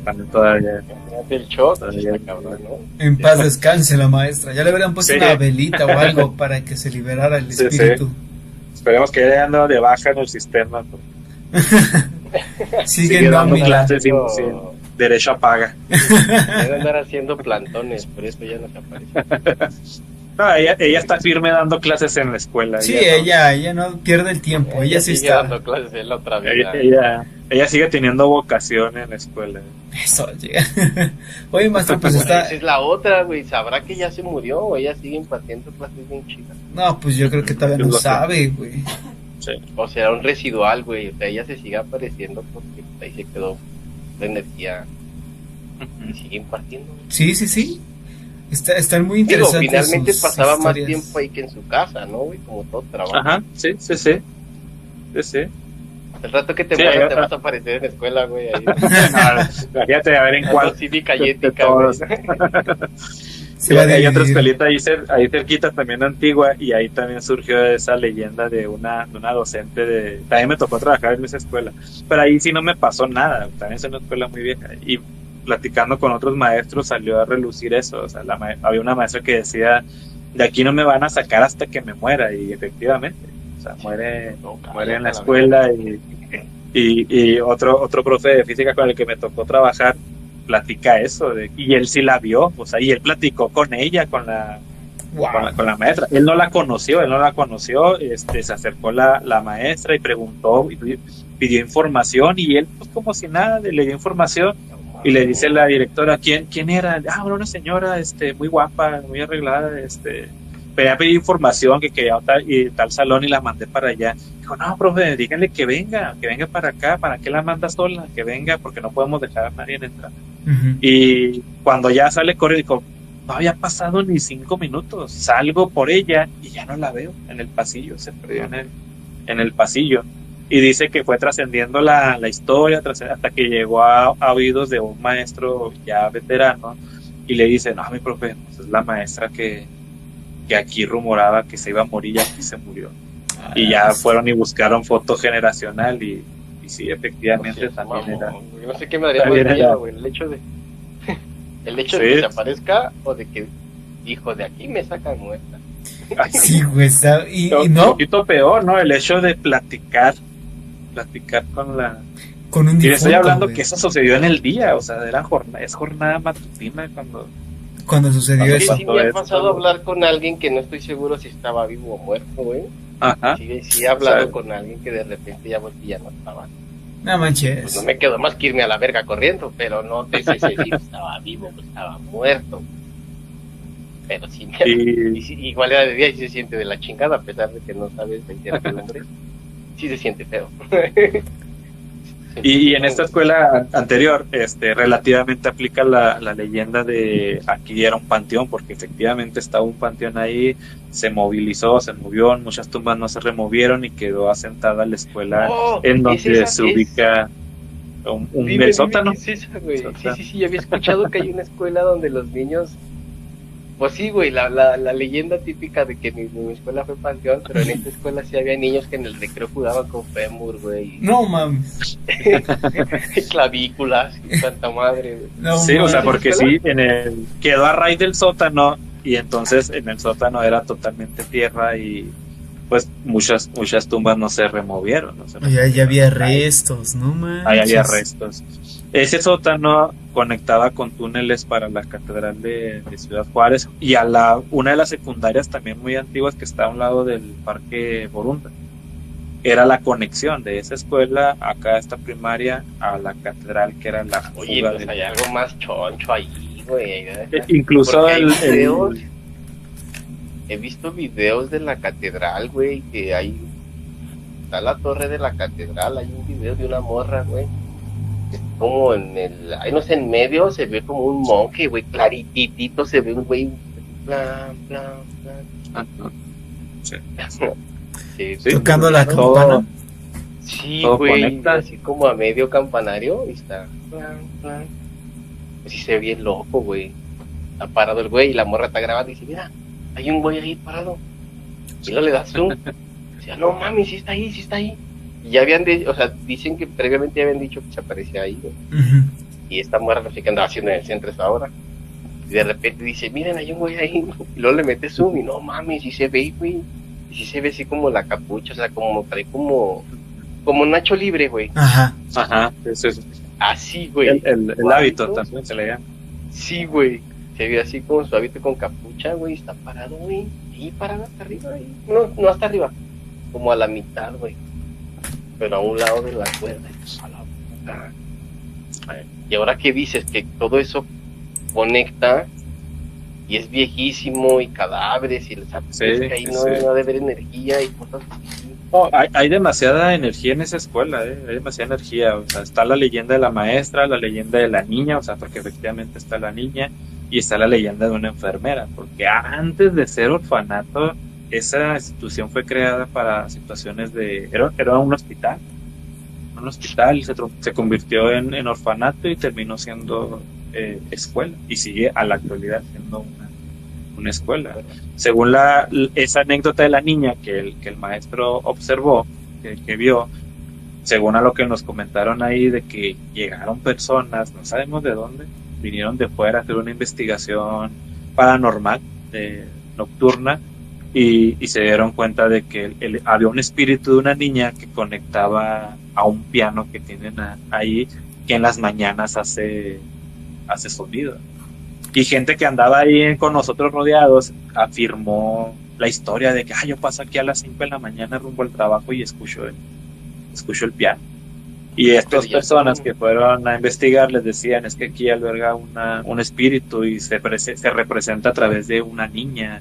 del shot, cabrón, ¿no? En paz descanse la maestra. Ya le habrían puesto una velita o algo para que se liberara el espíritu. Esperemos que haya andado de baja en el sistema. Sigue dando clases sin derecho a paga. Debe andar haciendo plantones, por eso ya no se aparece. No, ella está firme dando clases en la escuela. Sí, ella no pierde el tiempo. Ella sí sigue está dando clases en la otra vida. Ella sigue teniendo vocación en la escuela. Eso llega. Oye, maestro, pues está. Esa es la otra, güey. ¿Sabrá que ya se murió o ella sigue impartiendo clases bien chidas? No, pues yo creo que todavía no sabe, güey. Sí. O sea, un residual, güey. O sea, ella se sigue apareciendo porque ahí se quedó la energía y sigue impartiendo. Sí. Están muy interesantes. Digo, finalmente sus pasaba historias. más tiempo ahí que en su casa, ¿no, güey? Como todo trabajo. Ajá, sí. El rato que te mueras te vas a aparecer en la escuela, güey. Fíjate, a ver en cuál. Cívica y ética, güey. Hay otra escuelita ahí cerquita, también antigua, y ahí también surgió esa leyenda de una docente también me tocó trabajar en esa escuela, pero ahí sí no me pasó nada, también es una escuela muy vieja, y platicando con otros maestros salió a relucir eso. O sea, había una maestra que decía, de aquí no me van a sacar hasta que me muera, y efectivamente, o sea, muere en la escuela, y otro profe de física con el que me tocó trabajar platica eso, y él sí la vio, o sea, y él platicó con ella, con la maestra. Él no la conoció, se acercó la maestra y preguntó, y pidió información, y él, pues como si nada, le dio información. Y le dice la directora, ¿quién era? Bueno, una señora muy guapa, muy arreglada, pedía pedir información, que quería tal salón, y la mandé para allá. Dijo, no, profe, díganle que venga para acá, ¿para qué la manda sola? Que venga, porque no podemos dejar a nadie entrar. Y cuando ya sale corriendo, dijo, no había pasado ni 5 minutos, salgo por ella y ya no la veo en el pasillo, se perdió en el pasillo. Y dice que fue trascendiendo la historia hasta que llegó a oídos de un maestro ya veterano, y le dice, no, mi profe, pues es la maestra que aquí rumoraba que se iba a morir, y aquí se murió. Y ya fueron y buscaron foto generacional, y sí, efectivamente, también era. No sé qué me daría más miedo, güey, el hecho de que se aparezca, o de que dijo, de aquí me sacan muerta. Sí, güey, y no. Un poquito peor, ¿no? El hecho de platicar con un difunto. Y le estoy hablando, güey, que eso sucedió en el día, o sea, es jornada matutina cuando sucedió eso. Sí, me ha pasado a hablar con alguien que no estoy seguro si estaba vivo o muerto, güey. Ajá. Sí, he hablado con alguien que de repente ya no estaba. No manches. Pues no me quedó más que irme a la verga corriendo, pero no te sé si estaba vivo o estaba muerto. Pero sí, igual era de día y se siente de la chingada, a pesar de que no sabes la incertidumbre. Sí se siente feo. Y en esta escuela anterior, relativamente aplica la leyenda de aquí era un panteón, porque efectivamente estaba un panteón ahí, se movilizó, se movió, muchas tumbas no se removieron y quedó asentada la escuela en donde se ubica Dime, el sótano. ¿qué es esa, güey? Sótano. Sí, yo había escuchado que hay una escuela donde los niños... Pues sí, güey, la leyenda típica de que mi escuela fue panteón, pero en esta escuela sí había niños que en el recreo jugaban con fémur, güey. No mames. Clavículas, y santa madre, güey. No, Sí, o sea, mames. porque sí, quedó a raíz del sótano y entonces en el sótano era totalmente tierra y pues muchas tumbas no se removieron. No se Ya había restos, no mames. Ahí había restos. Ese sótano conectaba con túneles para la catedral de Ciudad Juárez y a una de las secundarias también muy antiguas que está a un lado del Parque Borunda. Era la conexión de esa escuela, acá esta primaria, a la catedral que era la Oye, fuga pues hay algo más choncho ahí, güey. incluso Porque he visto videos de la catedral, güey, que está la torre de la catedral, hay un video de una morra, güey, que es como ahí no sé, en medio se ve como un monje, güey, clarititito, se ve un güey, plan, Sí. Sí, Tocando la todo- campana. sí, todo güey, conecta. así como a medio campanario, y está, pues sí se ve bien loco, güey, está parado el güey, y la morra está grabando, y dice, mira, hay un güey ahí parado, y luego le da zoom, decía, no mami, sí está ahí, y ya o sea, dicen que previamente habían dicho que se aparecía ahí, güey. Ujú. Y esta mujer no sé qué andaba haciendo en el centro esa hora. Y de repente dice, miren, hay un güey ahí. Y luego le mete zoom y no mames, sí se ve, güey. Y sí se ve así como la capucha, o sea, trae como Nacho Libre, güey. Ajá. Ajá, eso es Así, güey. el hábito también se le llama. Sí, güey. Se ve así como su hábito con capucha, güey. Está parado, güey. Y parado hasta arriba, güey. No hasta arriba. Como a la mitad, güey. Pero a un lado de la cuerda. A la puta. Y ahora que dices que todo eso conecta y es viejísimo y cadáveres y es que ahí no debe haber energía y cosas así. No, hay demasiada energía en esa escuela, hay demasiada energía, o sea, está la leyenda de la maestra, la leyenda de la niña, o sea, porque efectivamente está la niña y está la leyenda de una enfermera, porque antes de ser orfanato, esa institución fue creada para situaciones era un hospital, se convirtió en orfanato y terminó siendo escuela y sigue a la actualidad siendo una escuela. Según esa anécdota de la niña que el maestro observó, que vio, según a lo que nos comentaron ahí de que llegaron personas, no sabemos de dónde, vinieron de fuera a hacer una investigación paranormal nocturna y se dieron cuenta de que había un espíritu de una niña que conectaba a un piano que tienen ahí, que en las mañanas hace sonido. Y gente que andaba ahí con nosotros rodeados afirmó la historia de que yo paso aquí a las 5 de la mañana rumbo al trabajo y escucho el piano. Y estas personas que fueron a investigar les decían, es que aquí alberga un espíritu y se representa a través de una niña.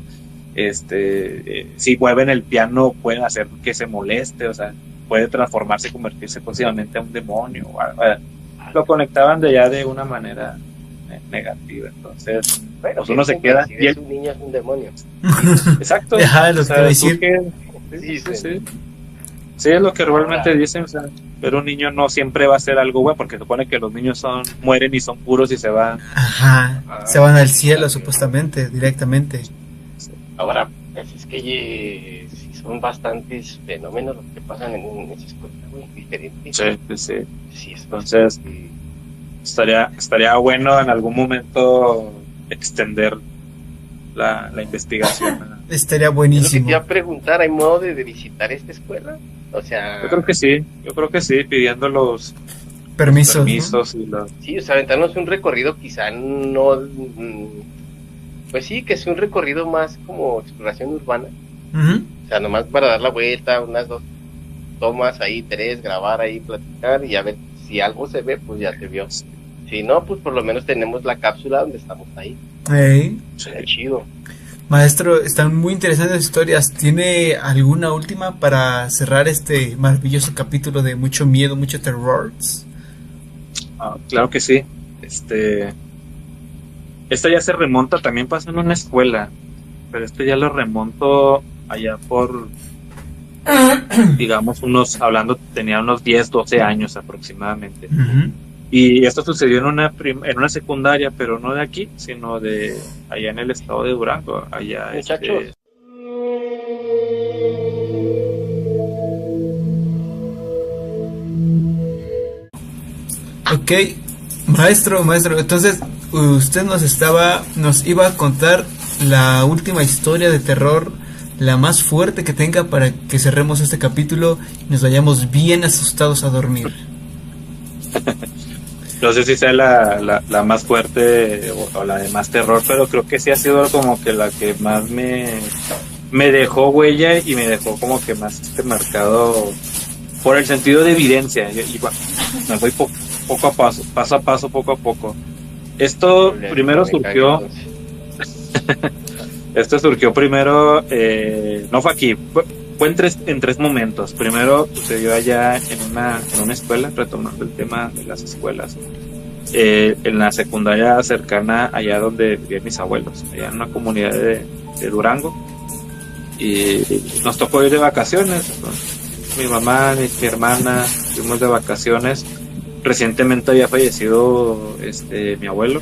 Si mueven el piano pueden hacer que se moleste, o sea, puede transformarse y convertirse próximamente a un demonio. Lo conectaban de una manera negativa, entonces Bueno, pues uno se queda si y es un niño es un demonio. exacto, Ajá, lo que iba a decir. Sí, es lo que realmente dicen, o sea, pero un niño no siempre va a ser algo bueno, porque se supone que los niños mueren y son puros y se van. Ajá. Se van al cielo supuestamente, directamente. Ahora, pues es que sí son bastantes fenómenos los que pasan en esa escuela, güey, diferentes. Sí, Entonces, estaría bueno en algún momento extender la investigación. Estaría Es lo que buenísimo. te iba a preguntar, ¿hay modo de visitar esta escuela? O sea... Yo creo que sí, pidiendo los Permisos, ¿no? y los... Sí, o sea, aventarnos un recorrido quizá no... Pues sí, que sea un recorrido más como exploración urbana. Ujú. O sea, nomás para dar la vuelta, unas 2 tomas ahí, 3, grabar ahí, platicar y a ver si algo se ve, pues ya se vio. Si no, pues por lo menos tenemos la cápsula donde estamos ahí. Ey. Sería chido. Maestro, están muy interesantes las historias. ¿Tiene alguna última para cerrar este maravilloso capítulo de mucho miedo, mucho terror? Claro que sí. Esta ya se remonta, también pasó en una escuela, pero ya lo remonto allá por digamos tenía unos 10, 12 años aproximadamente. Ujú. Y esto sucedió en una secundaria, pero no de aquí, sino de allá en el estado de Durango, allá Muchachos. Ok, maestro, entonces usted nos iba a contar la última historia de terror, la más fuerte que tenga para que cerremos este capítulo y nos vayamos bien asustados a dormir. No sé si sea la más fuerte o la de más terror, pero creo que sí ha sido como que la que más me dejó huella y me dejó como que más marcado por el sentido de evidencia. Y bueno, me voy poco a paso, poco a poco. Esto primero surgió, no fue aquí, fue en tres momentos. Primero sucedió allá en una escuela, retomando el tema de las escuelas, en la secundaria cercana allá donde vivían mis abuelos, allá en una comunidad de Durango, y nos tocó ir de vacaciones. Mi mamá, mi hermana, fuimos de vacaciones. Recientemente había fallecido mi abuelo,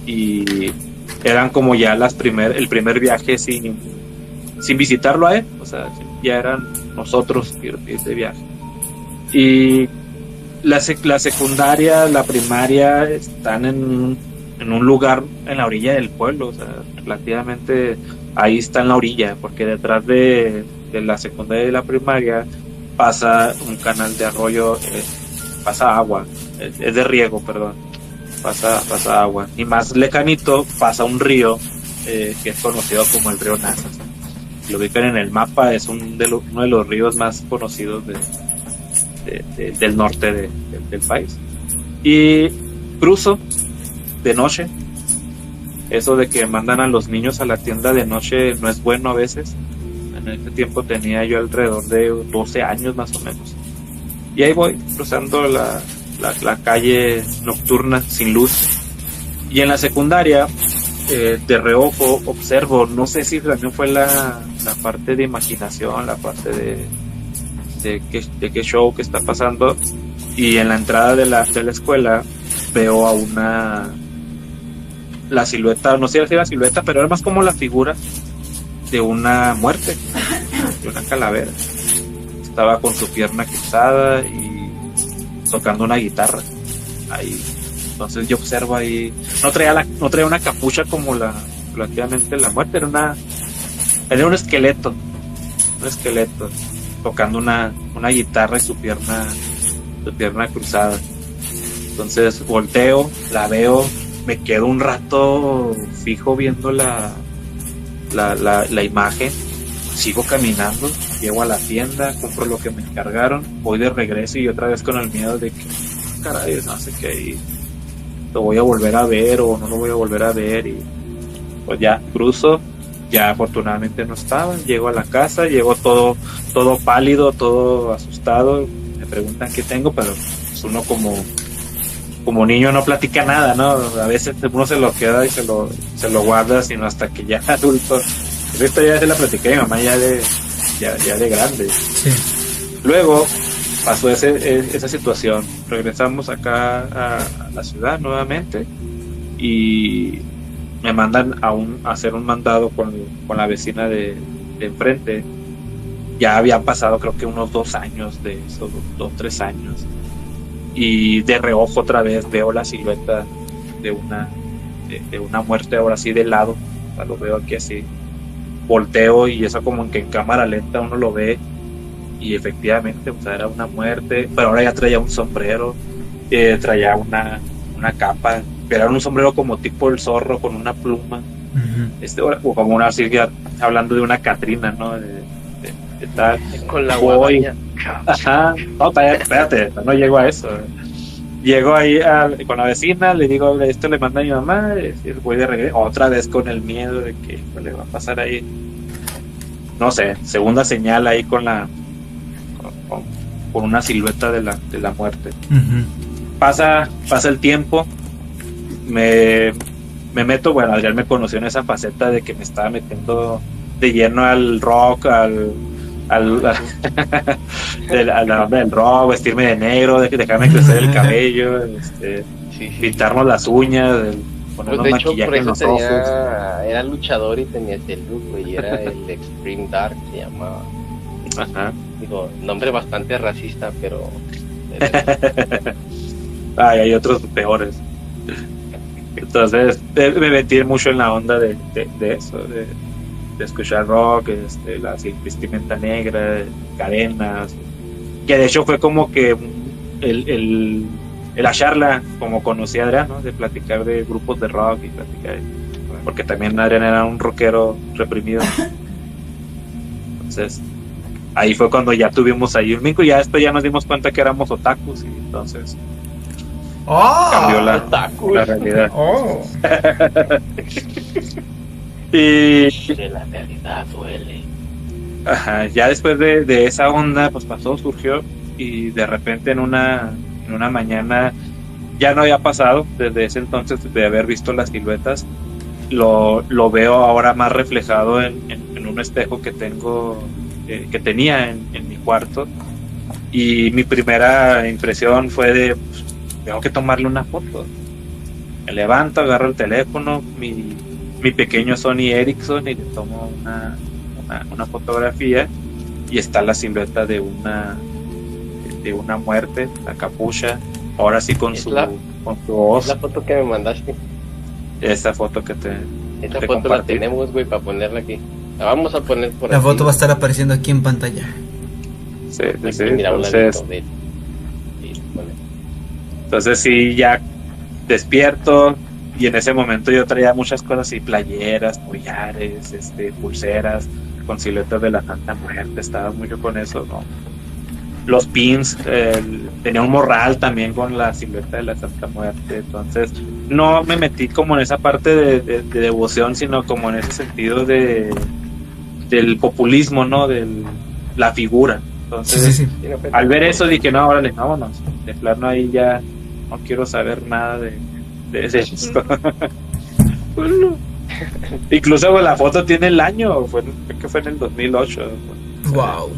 y eran como ya el primer viaje sin visitarlo a él, o sea, ya eran nosotros ir de viaje. Y la secundaria, la primaria están en un lugar en la orilla del pueblo, o sea, relativamente ahí está en la orilla, porque detrás de la secundaria y la primaria pasa un canal de arroyo, pasa agua, es de riego, perdón, pasa agua, y más lejanito pasa un río que es conocido como el río Nazas. Si lo ubican en el mapa, es uno de los ríos más conocidos del norte del país. Y cruzo de noche. Eso de que mandan a los niños a la tienda de noche no es bueno a veces. En ese tiempo tenía yo alrededor de 12 años más o menos. Y ahí voy, cruzando la calle nocturna sin luz. Y en la secundaria, de reojo, observo, no sé si también fue la parte de imaginación, la parte de qué show que está pasando. Y en la entrada de la escuela veo a la silueta, no sé si la silueta, pero era más como la figura de una muerte, de una calavera. Estaba con su pierna cruzada y tocando una guitarra ahí. Entonces yo observo ahí, no traía una capucha como relativamente la muerte, era un esqueleto tocando una guitarra y su pierna cruzada. Entonces volteo, la veo, me quedo un rato fijo viendo la imagen, sigo caminando, llego a la tienda, compro lo que me encargaron, voy de regreso y otra vez con el miedo de que caray, no sé qué, lo voy a volver a ver o no lo voy a volver a ver. Y pues ya cruzo, ya afortunadamente no estaba, llego a la casa, llego todo pálido, todo asustado, me preguntan qué tengo, pero pues uno como niño no platica nada, ¿no? A veces uno se lo queda y se lo guarda, sino hasta que ya adulto. Esta ya se la platiqué a mi mamá ya de grande. Sí. Luego pasó esa situación, regresamos acá a la ciudad nuevamente y me mandan a hacer un mandado con la vecina de enfrente. Ya habían pasado creo que unos 2 años de eso, 2-3 años, y de reojo otra vez veo la silueta de una muerte, ahora sí de lado, o sea, lo veo aquí así, volteo y eso como que en cámara lenta uno lo ve. Y efectivamente, o sea, era una muerte, pero ahora ya traía un sombrero, traía una capa, pero era un sombrero como tipo el zorro con una pluma, o como una Silvia, hablando de una Catrina, ¿no? De tal. Con la guadaña. Ajá, no, espérate, no llego a eso. Llego ahí con la vecina, le digo, esto le manda a mi mamá, y voy de regreso, otra vez con el miedo de que le va a pasar ahí. No sé, segunda señal ahí con una silueta de la muerte. Pasa el tiempo, me meto, bueno, Adrián me conoció en esa faceta de que me estaba metiendo de lleno al rock, a la onda del rock, vestirme de negro, dejarme crecer el cabello, Sí, sí. pintarnos las uñas, Pues ponernos de hecho, por maquillaje en eso los ojos. era luchador y tenía ese look, güey, era el Extreme Dark, se llamaba. Ajá. Digo, nombre bastante racista, pero... Ay, hay otros peores. Entonces me metí mucho en la onda de eso, de escuchar rock, la vestimenta negra, cadenas, que de hecho fue como que la charla, como conocí a Adrián, ¿no? De platicar de grupos de rock y platicar, porque también Adrián era un rockero reprimido. Entonces ahí fue cuando ya tuvimos ahí un vínculo, y ya después ya nos dimos cuenta que éramos otakus, y entonces cambió la realidad. Oh. Y Que la realidad duele. ajá, ya después de esa onda, pues pasó, surgió, y de repente en una mañana, ya no había pasado desde ese entonces de haber visto las siluetas, lo veo ahora más reflejado en un espejo que tengo, que tenía en mi cuarto, y mi primera impresión fue de, pues, tengo que tomarle una foto. Me levanto, agarro el teléfono, mi pequeño Sony Ericsson, y le tomo una fotografía, y está la silueta de una muerte, la capucha, ahora sí con su voz. La foto que me mandaste, Esta foto que esa te foto la compartí. tenemos, güey, para ponerla aquí. La vamos a poner por La aquí. foto va a estar apareciendo aquí en pantalla. Sí, Aquí, sí, mira, un entonces, ladito de él. Sí, pone. entonces sí, ya despierto, y en ese momento yo traía muchas cosas así, playeras, collares, pulseras con siluetas de la Santa Muerte, estaba mucho con eso, ¿no? Los pins, tenía un morral también con la silueta de la Santa Muerte, entonces no me metí como en esa parte de devoción, sino como en ese sentido del populismo, ¿no? La figura. Sí, Entonces, sí, sí. Sí, no, pues, al ver eso dije, no, órale, vámonos. De plano ahí ya no quiero saber nada de esto. Bueno, incluso pues, la foto tiene el año, creo que fue en el 2008. Wow.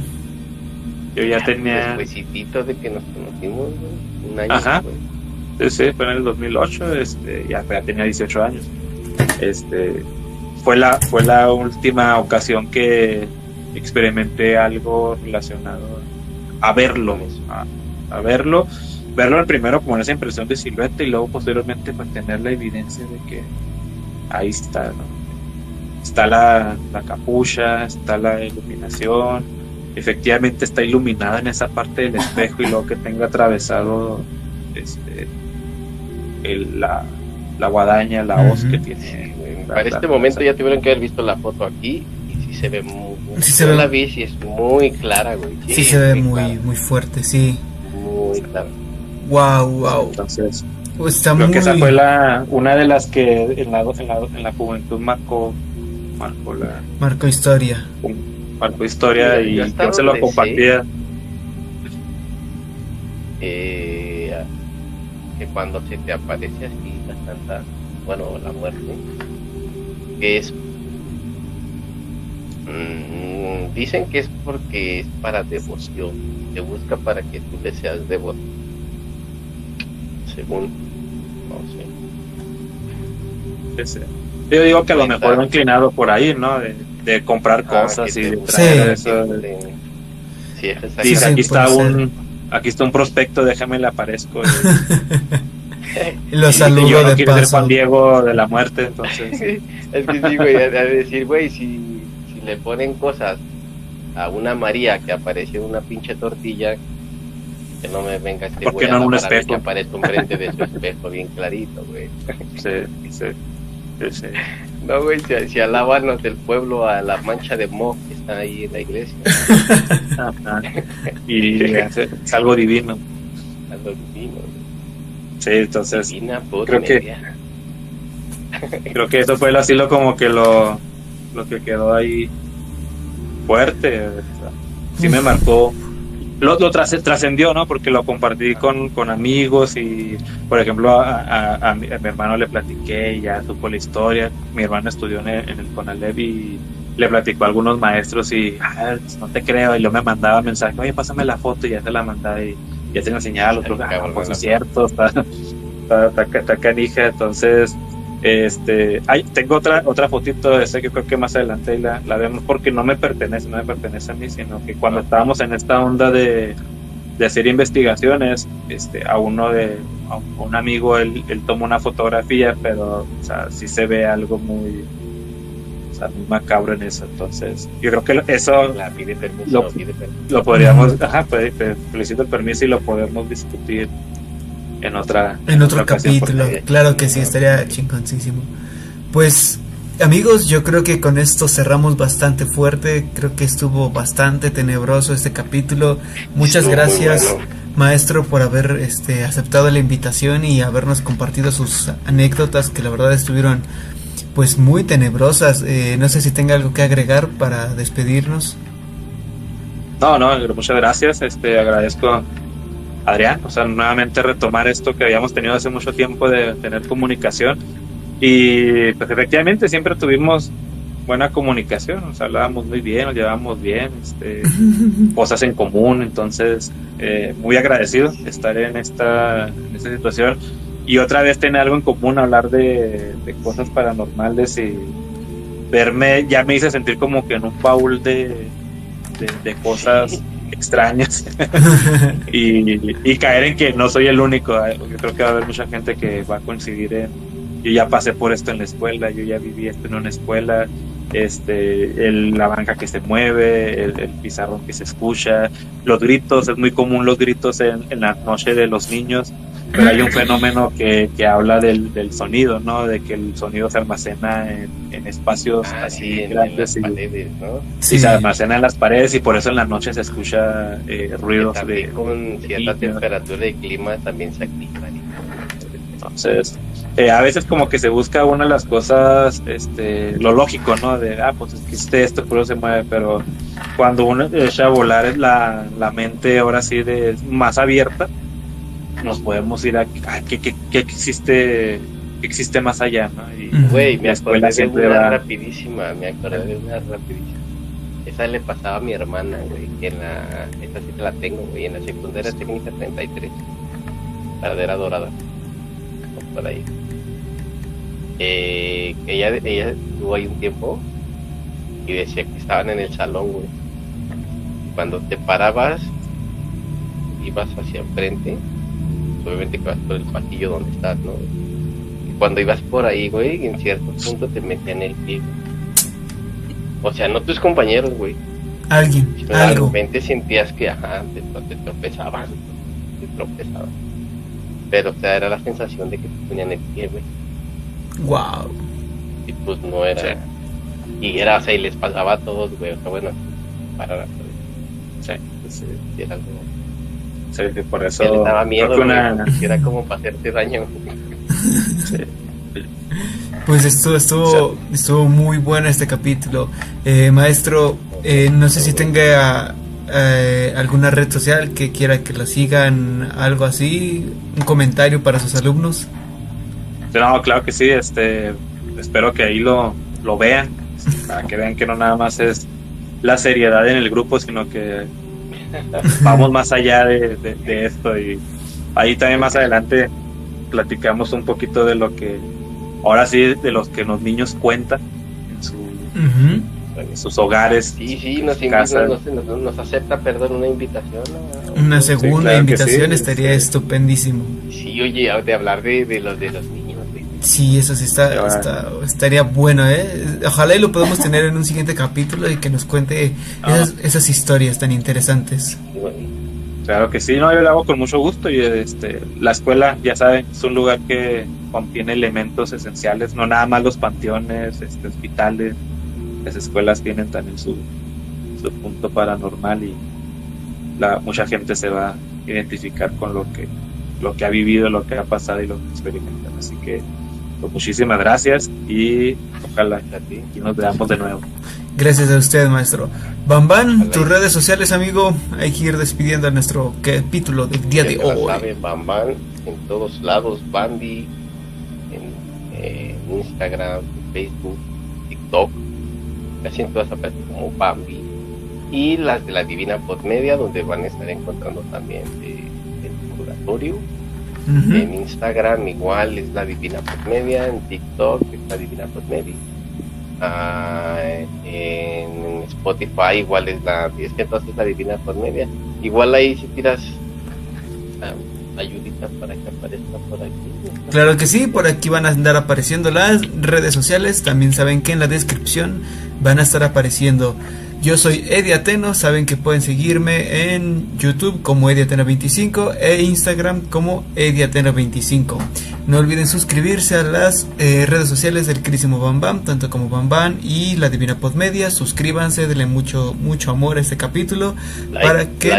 Yo ya tenía... Despuésito de que nos conocimos, güey, un año. Ajá. Güey. Sí, fue en el 2008, ya tenía 18 años. Fue la última ocasión que experimenté algo relacionado a verlo, a verlo primero como en esa impresión de silueta, y luego posteriormente para tener la evidencia de que ahí está, ¿no? Está la capucha, está la iluminación, efectivamente está iluminada en esa parte del espejo, y luego que tenga atravesado la guadaña, la hoz que tiene. Para este momento ya tuvieron que haber visto la foto aquí, y sí se ve muy... Sí se yo ve- la vi, sí es muy clara, güey. Sí se ve clara, muy fuerte, sí. muy clara. Wow. Entonces Está creo muy... que esa fue una de las que en la juventud marcó Marcó historia. historia, Yo y hasta yo se lo donde compartía. Que cuando se te aparece así la santa, bueno, la muerte, que es dicen que es porque es para devoción, te busca para que tú le seas devoto, según, no sé. Yo digo que a lo Ahí mejor está. va inclinado por ahí, ¿no? De comprar cosas que y te de trae, traer Sí. eso. Sí, es Dice, Sí, aquí está puede aquí está un prospecto, déjame le aparezco. Y lo Y saludo yo no de quiero ser paso. Juan Diego de la muerte, entonces. Es que sí, güey, a decir, güey, si le ponen cosas a una María que apareció en una pinche tortilla, que no me venga este ¿Por qué güey no en un a que espejo? aparezca enfrente de su espejo bien clarito, güey. Sí. No, güey, si alábanos del pueblo a la mancha de moho que está ahí en la iglesia, Ajá. Y es algo divino. algo divino, güey. Sí, entonces Divina puta creo que- media. creo que eso fue así como que lo que quedó ahí fuerte. O sea, sí me marcó. Lo trascendió, ¿no? Porque lo compartí con amigos, y por ejemplo a mi hermano le platiqué y ya supo la historia. Mi hermano estudió en el CONALEP, y le platicó a algunos maestros y no te creo, y luego me mandaba mensaje, oye, pásame la foto, y ya se la mandaba y ya se la enseñaba al otro, pues es cierto, está canija. Entonces tengo otra fotito de ese que creo que más adelante ahí la vemos, porque no me pertenece a mí, sino que cuando estábamos en esta onda de hacer investigaciones, a un amigo, él tomó una fotografía, pero o sea, sí se ve algo muy macabro en eso. Entonces yo creo que eso pide permiso, lo podríamos, felicito el permiso y lo podemos discutir en otro capítulo, claro que sí, estaría chingoncísimo. Pues amigos, yo creo que con esto cerramos bastante fuerte, creo que estuvo bastante tenebroso este capítulo. Muchas gracias, maestro, por haber aceptado la invitación y habernos compartido sus anécdotas, que la verdad estuvieron pues muy tenebrosas. No sé si tenga algo que agregar para despedirnos. No, muchas gracias, agradezco, Adrián, o sea, nuevamente retomar esto que habíamos tenido hace mucho tiempo de tener comunicación, y pues efectivamente siempre tuvimos buena comunicación, nos hablábamos muy bien, nos llevábamos bien, cosas en común. Entonces muy agradecido de estar en esta situación y otra vez tener algo en común, hablar de cosas paranormales, y verme, ya me hice sentir como que en un baúl de cosas extrañas y caer en que no soy el único. Yo creo que va a haber mucha gente que va a coincidir yo ya pasé por esto en la escuela, yo ya viví esto en una escuela, la banca que se mueve, el pizarrón que se escucha, los gritos, es muy común los gritos en la noche de los niños, pero hay un fenómeno que habla del sonido, ¿no? De que el sonido se almacena en espacios así grandes, en las paredes, ¿no? Sí, se almacena en las paredes, y por eso en la noche se escucha ruidos con cierta temperatura de clima también se activa. Entonces a veces como que se busca una de las cosas, lo lógico, ¿no? De, pues existe esto, por eso se mueve, pero cuando uno echa a volar la mente ahora sí más abierta, nos podemos ir a qué existe más allá, ¿no? Y güey, me acordé de una rapidísima. Esa le pasaba a mi hermana, güey, que esa sí te la tengo, güey, en la secundaria técnica 33, Pradera Dorada, por ahí. Ella estuvo ahí un tiempo y decía que estaban en el salón, güey. Cuando te parabas, ibas hacia enfrente, obviamente que vas por el pasillo donde estás, ¿no? Y cuando ibas por ahí, güey, en cierto punto te metían el pie, güey. O sea, no tus compañeros, güey. Algo. De repente sentías que, te tropezaban. Pero, o sea, era la sensación de que te ponían el pie, güey. Wow. Y pues no era. Sí. Y era, o sea, y les pasaba a todos, güey. O sea, bueno, para. Sí. Era algo. Sí, por eso. Les daba miedo, güey. Era como para hacerte daño. Sí. Pues estuvo muy bueno este capítulo. Maestro, no sé si tenga alguna red social que quiera que la sigan, algo así, un comentario para sus alumnos. No, claro que sí, espero que ahí lo vean, para que vean que no nada más es la seriedad en el grupo, sino que vamos más allá de esto, y ahí también más adelante platicamos un poquito de lo que, ahora sí, de los que los niños cuentan en sus hogares. Sí, nos acepta, una invitación. Una segunda invitación, sí, estaría estupendísimo. Sí, oye, de hablar de los niños. Sí, eso sí estaría bueno, Ojalá y lo podamos tener en un siguiente capítulo y que nos cuente esas historias tan interesantes. Claro que sí, yo lo hago con mucho gusto, y la escuela, ya saben, es un lugar que contiene elementos esenciales, no nada más los panteones, hospitales. Las escuelas tienen también su punto paranormal, y mucha gente se va a identificar con lo que ha vivido, lo que ha pasado y lo que experimentan. Así que pues, muchísimas gracias, y ojalá y nos veamos de nuevo. Gracias a usted, maestro. Bambán, tus redes sociales, amigo. Hay que ir despidiendo a nuestro capítulo del día de hoy. Bambán en todos lados, Bambi, en Instagram, Facebook, TikTok. casi en todas aparecen como Bambi. Y las de la Divina Podmedia, donde van a estar encontrando también el purgatorio. Ujú. En Instagram igual es la Divina Podmedia, en TikTok es la Divina Podmedia. En Spotify igual es que entonces la Divina Podmedia. Igual ahí si tiras ayuditas para que aparezca por aquí. Claro que sí, por aquí van a andar apareciendo las redes sociales. También saben que en la descripción van a estar apareciendo. Yo soy Eddie Ateno, saben que pueden seguirme en YouTube como Eddie Ateno 25 e Instagram como Eddie Ateno 25. No olviden suscribirse a las redes sociales del queridísimo Bam Bam, tanto como Bam Bam y la Divina Podmedia. Suscríbanse, denle mucho amor a este capítulo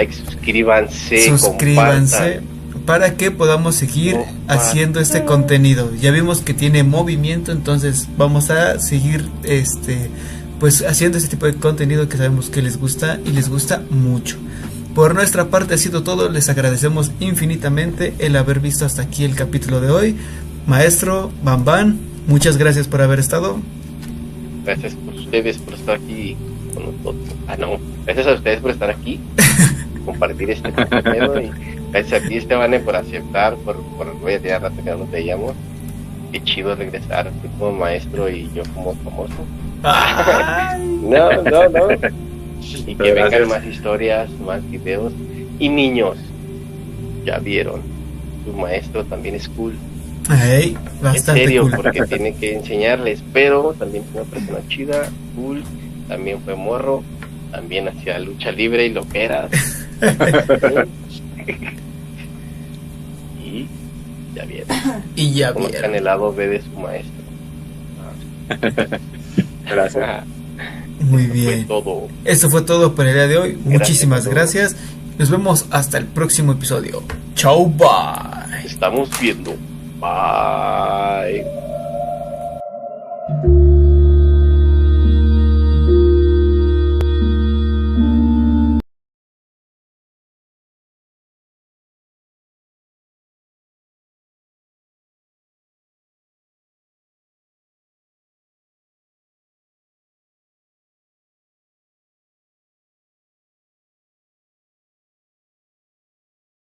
suscríbanse, compartan. Para que podamos seguir haciendo este contenido. Ya vimos que tiene movimiento, entonces vamos a seguir pues haciendo este tipo de contenido que sabemos que les gusta y les gusta mucho. Por nuestra parte ha sido todo, les agradecemos infinitamente el haber visto hasta aquí el capítulo de hoy. Maestro Bam Bam, muchas gracias por haber estado. Gracias por ustedes por estar aquí con nosotros. Gracias a ustedes por estar aquí, compartir este contenido, y gracias a ti, Esteban, por aceptar, por voy a tirar rato que no nos veíamos. Qué chido regresar, tú como maestro y yo como famoso. No. Y que vengan más historias, más videos. Y niños, ya vieron, tu maestro también es cool. Hey, bastante en serio, cool. porque tiene que enseñarles, pero también es una persona chida, cool, también fue morro, también hacía lucha libre y loqueras. Y ya vieron. Y ya Conozcan vieron. el lado B de su maestro. Gracias. Muy Fue bien. todo. Esto fue todo por el día de hoy. Muchísimas a todos. gracias. Nos vemos hasta el próximo episodio. Chau, bye. Estamos viendo. Bye.